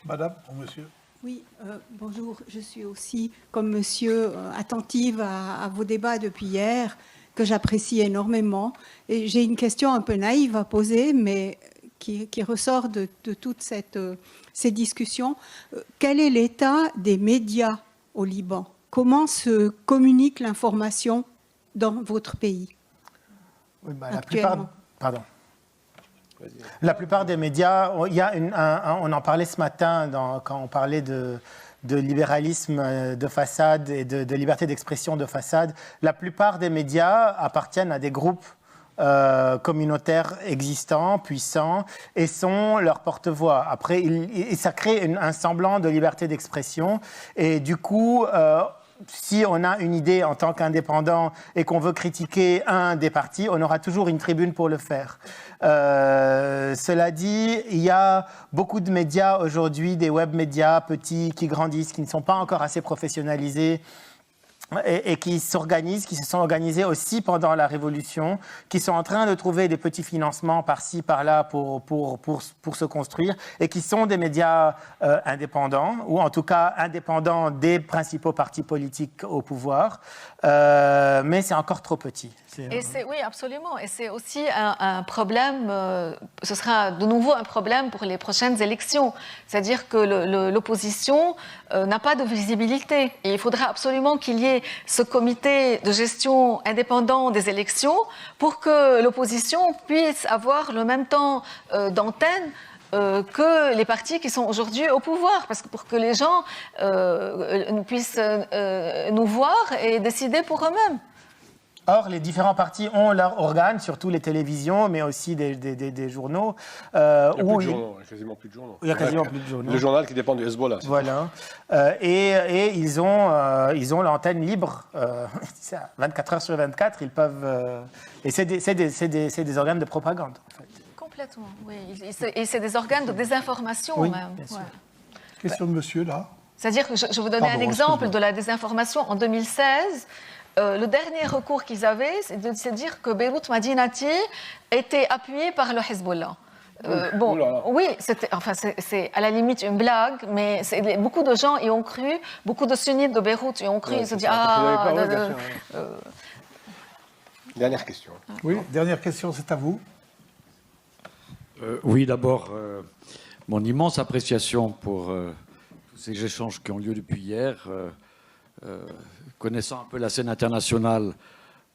Madame ou monsieur? Oui, bonjour. Je suis aussi, comme monsieur, attentive à vos débats depuis hier, que j'apprécie énormément. Et j'ai une question un peu naïve à poser, mais qui ressort de toutes ces discussions. Quel est l'état des médias au Liban? Comment se communique l'information dans votre pays? Oui, la plupart des médias, il y a on en parlait ce matin quand on parlait de libéralisme de façade et de liberté d'expression de façade. La plupart des médias appartiennent à des groupes communautaires existants, puissants, et sont leur porte-voix. Après, ça crée un semblant de liberté d'expression, et du coup, si on a une idée en tant qu'indépendant et qu'on veut critiquer un des partis, on aura toujours une tribune pour le faire. Cela dit, il y a beaucoup de médias aujourd'hui, des web médias petits qui grandissent, qui ne sont pas encore assez professionnalisés, et qui s'organisent, qui se sont organisés aussi pendant la Révolution, qui sont en train de trouver des petits financements par-ci, par-là pour se construire, et qui sont des médias indépendants, ou en tout cas indépendants des principaux partis politiques au pouvoir, mais c'est encore trop petit. Oui, absolument. Et c'est aussi un problème, ce sera de nouveau un problème pour les prochaines élections. C'est-à-dire que l'opposition n'a pas de visibilité. Et il faudra absolument qu'il y ait ce comité de gestion indépendant des élections pour que l'opposition puisse avoir le même temps d'antenne que les partis qui sont aujourd'hui au pouvoir, parce que pour que les gens puissent nous voir et décider pour eux-mêmes. Or, les différents partis ont leurs organes, surtout les télévisions, mais aussi des journaux. Il n'y a quasiment plus de journaux. Il y a quasiment plus de journaux. Le journal qui dépend du Hezbollah. Voilà. Et ils ont l'antenne libre. 24 heures sur 24, ils peuvent... et c'est des organes de propagande, en fait. Complètement, oui. Et c'est des organes de désinformation, oui, même. Bien sûr. Ouais. Question de monsieur, là. C'est-à-dire que je vous donnais un exemple de la désinformation en 2016. Le dernier recours qu'ils avaient, c'est de dire que Beirout Madinati était appuyé par le Hezbollah. Oui, c'est à la limite une blague, mais beaucoup de gens y ont cru, beaucoup de sunnites de Beyrouth y ont cru, ils se disent Dernière question. Oui, dernière question, c'est à vous. Oui, d'abord, mon immense appréciation pour tous ces échanges qui ont lieu depuis hier. Connaissant un peu la scène internationale,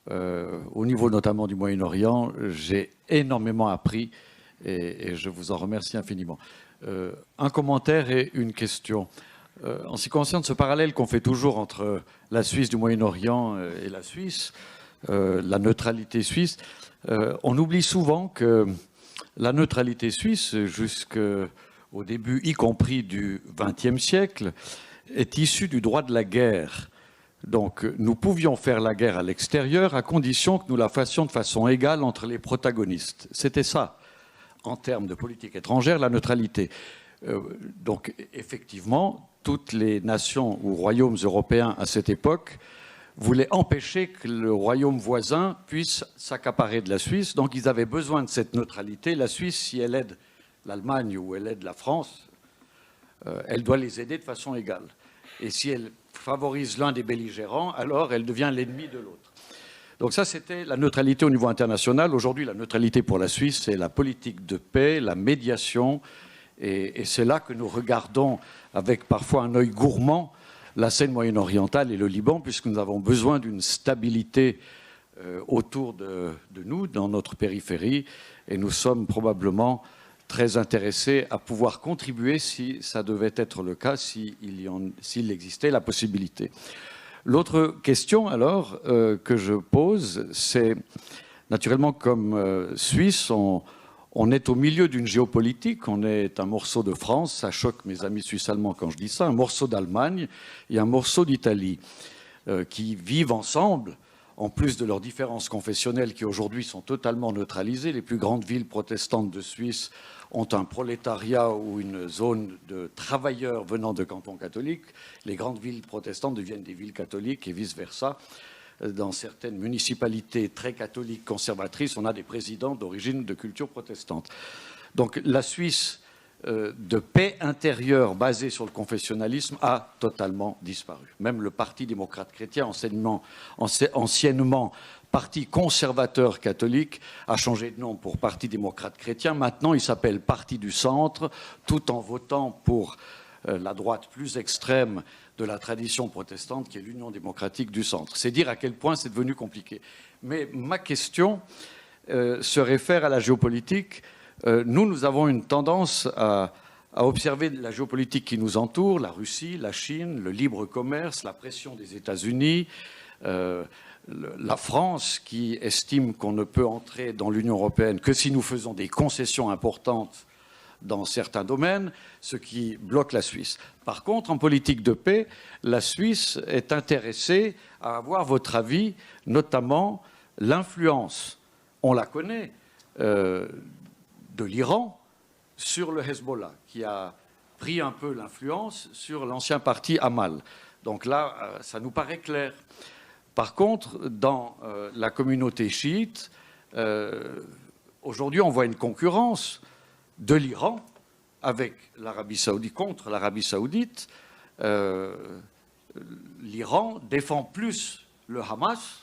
au niveau notamment du Moyen-Orient, j'ai énormément appris et je vous en remercie infiniment. Un commentaire et une question. En ce qui concerne ce parallèle qu'on fait toujours entre la Suisse du Moyen-Orient et la Suisse, la neutralité suisse, on oublie souvent que la neutralité suisse, jusqu'au début, y compris du XXe siècle, est issue du droit de la guerre. Donc, nous pouvions faire la guerre à l'extérieur à condition que nous la fassions de façon égale entre les protagonistes. C'était ça, en termes de politique étrangère, la neutralité. Donc, effectivement, toutes les nations ou royaumes européens à cette époque voulaient empêcher que le royaume voisin puisse s'accaparer de la Suisse. Donc, ils avaient besoin de cette neutralité. La Suisse, si elle aide l'Allemagne ou elle aide la France, elle doit les aider de façon égale. Et si elle favorise l'un des belligérants, alors elle devient l'ennemi de l'autre. Donc ça, c'était la neutralité au niveau international. Aujourd'hui, la neutralité pour la Suisse, c'est la politique de paix, la médiation. Et c'est là que nous regardons avec parfois un œil gourmand la scène moyen-orientale et le Liban, puisque nous avons besoin d'une stabilité autour de nous, dans notre périphérie. Et nous sommes probablement très intéressé à pouvoir contribuer si ça devait être le cas, s'il existait la possibilité. L'autre question alors que je pose, c'est naturellement comme Suisse, on est au milieu d'une géopolitique, on est un morceau de France, ça choque mes amis suisses-allemands quand je dis ça, un morceau d'Allemagne et un morceau d'Italie qui vivent ensemble, en plus de leurs différences confessionnelles qui aujourd'hui sont totalement neutralisées. Les plus grandes villes protestantes de Suisse ont un prolétariat ou une zone de travailleurs venant de cantons catholiques. Les grandes villes protestantes deviennent des villes catholiques et vice-versa. Dans certaines municipalités très catholiques conservatrices, on a des présidents d'origine de culture protestante. Donc la Suisse de paix intérieure basée sur le confessionnalisme a totalement disparu. Même le Parti démocrate chrétien, anciennement Parti conservateur catholique, a changé de nom pour Parti démocrate chrétien. Maintenant, il s'appelle Parti du centre, tout en votant pour la droite plus extrême de la tradition protestante, qui est l'Union démocratique du centre. C'est dire à quel point c'est devenu compliqué. Mais ma question se réfère à la géopolitique. Nous avons une tendance à observer la géopolitique qui nous entoure, la Russie, la Chine, le libre commerce, la pression des États-Unis, la France qui estime qu'on ne peut entrer dans l'Union européenne que si nous faisons des concessions importantes dans certains domaines, ce qui bloque la Suisse. Par contre, en politique de paix, la Suisse est intéressée à avoir votre avis, notamment l'influence, on la connaît, de l'Iran sur le Hezbollah, qui a pris un peu l'influence sur l'ancien parti Amal. Donc là, ça nous paraît clair. Par contre, dans la communauté chiite, aujourd'hui, on voit une concurrence de l'Iran avec l'Arabie saoudite, contre l'Arabie saoudite. L'Iran défend plus le Hamas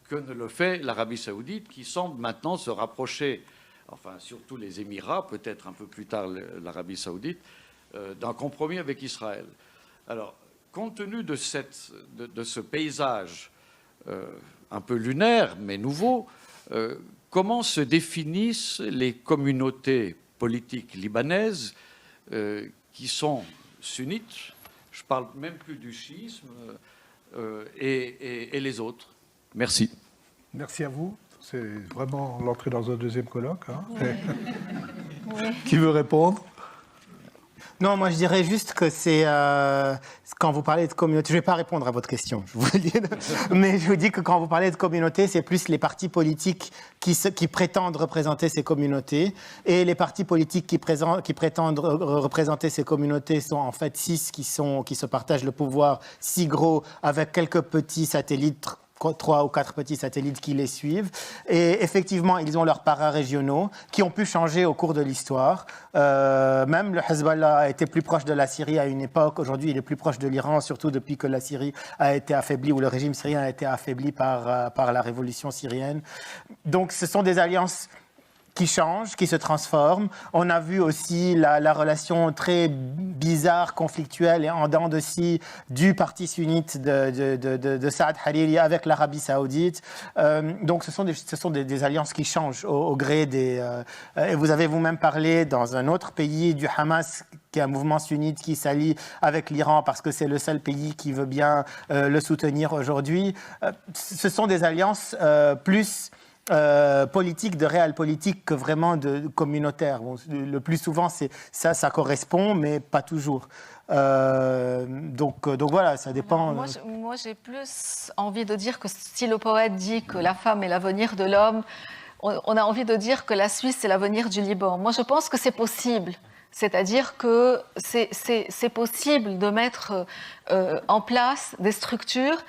que ne le fait l'Arabie saoudite, qui semble maintenant se rapprocher, enfin surtout les Émirats, peut-être un peu plus tard l'Arabie saoudite, d'un compromis avec Israël. Alors, compte tenu de ce paysage un peu lunaire, mais nouveau, comment se définissent les communautés politiques libanaises qui sont sunnites, je ne parle même plus du chiisme, et les autres? Merci. Merci à vous. C'est vraiment l'entrée dans un deuxième colloque. Hein. Oui. Qui veut répondre? Non, moi je dirais juste que c'est quand vous parlez de communauté, je ne vais pas répondre à votre question, je vous le dis, mais je vous dis que quand vous parlez de communauté, c'est plus les partis politiques qui prétendent représenter ces communautés, et les partis politiques qui prétendent représenter ces communautés sont en fait 6 qui se partagent le pouvoir, 6 gros avec quelques petits satellites, 3 ou 4 petits satellites qui les suivent. Et effectivement, ils ont leurs para-régionaux qui ont pu changer au cours de l'histoire. Même le Hezbollah a été plus proche de la Syrie à une époque. Aujourd'hui, il est plus proche de l'Iran, surtout depuis que la Syrie a été affaiblie, ou le régime syrien a été affaibli par la révolution syrienne. Donc, ce sont des alliances qui changent, qui se transforment. On a vu aussi la relation très bizarre, conflictuelle et en dents de scie du parti sunnite de Saad Hariri avec l'Arabie saoudite. Donc ce sont des alliances qui changent au gré des... et vous avez vous-même parlé dans un autre pays du Hamas, qui est un mouvement sunnite qui s'allie avec l'Iran parce que c'est le seul pays qui veut bien le soutenir aujourd'hui. Ce sont des alliances plus... politique, de réel politique, que vraiment de communautaire. Bon, le plus souvent, ça correspond, mais pas toujours. Donc voilà, ça dépend. Moi, j'ai plus envie de dire que si le poète dit que la femme est l'avenir de l'homme, on a envie de dire que la Suisse, c'est l'avenir du Liban. Moi, je pense que c'est possible. C'est-à-dire que c'est possible de mettre en place des structures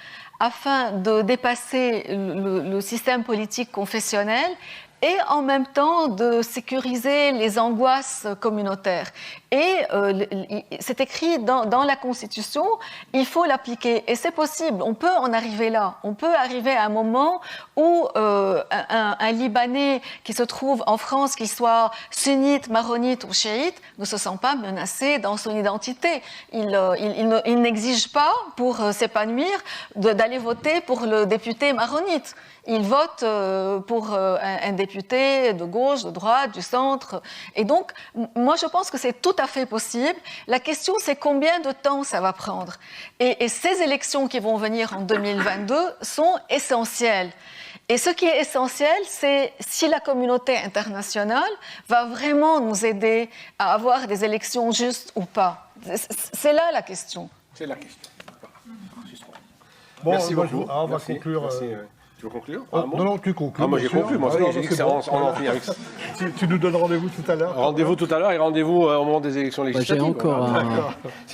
afin de dépasser le système politique confessionnel et en même temps de sécuriser les angoisses communautaires. Et c'est écrit dans la Constitution, il faut l'appliquer. Et c'est possible, on peut en arriver là. On peut arriver à un moment où un Libanais qui se trouve en France, qu'il soit sunnite, maronite ou chiite, ne se sent pas menacé dans son identité. Il n'exige pas, pour s'épanouir, d'aller voter pour le député maronite. ils votent pour un député de gauche, de droite, du centre. Et donc, moi, je pense que c'est tout à fait possible. La question, c'est combien de temps ça va prendre. Et ces élections qui vont venir en 2022 sont essentielles. Et ce qui est essentiel, c'est si la communauté internationale va vraiment nous aider à avoir des élections justes ou pas. C'est là la question. C'est la question. Bon, Merci beaucoup. On va conclure. Merci. Tu veux conclure? Non, tu conclures. Moi j'ai conclu, moi j'ai dit que on en finit avec ça. Tu nous donnes rendez-vous tout à l'heure. Rendez-vous tout à l'heure et rendez-vous au moment des élections législatives. J'ai encore un...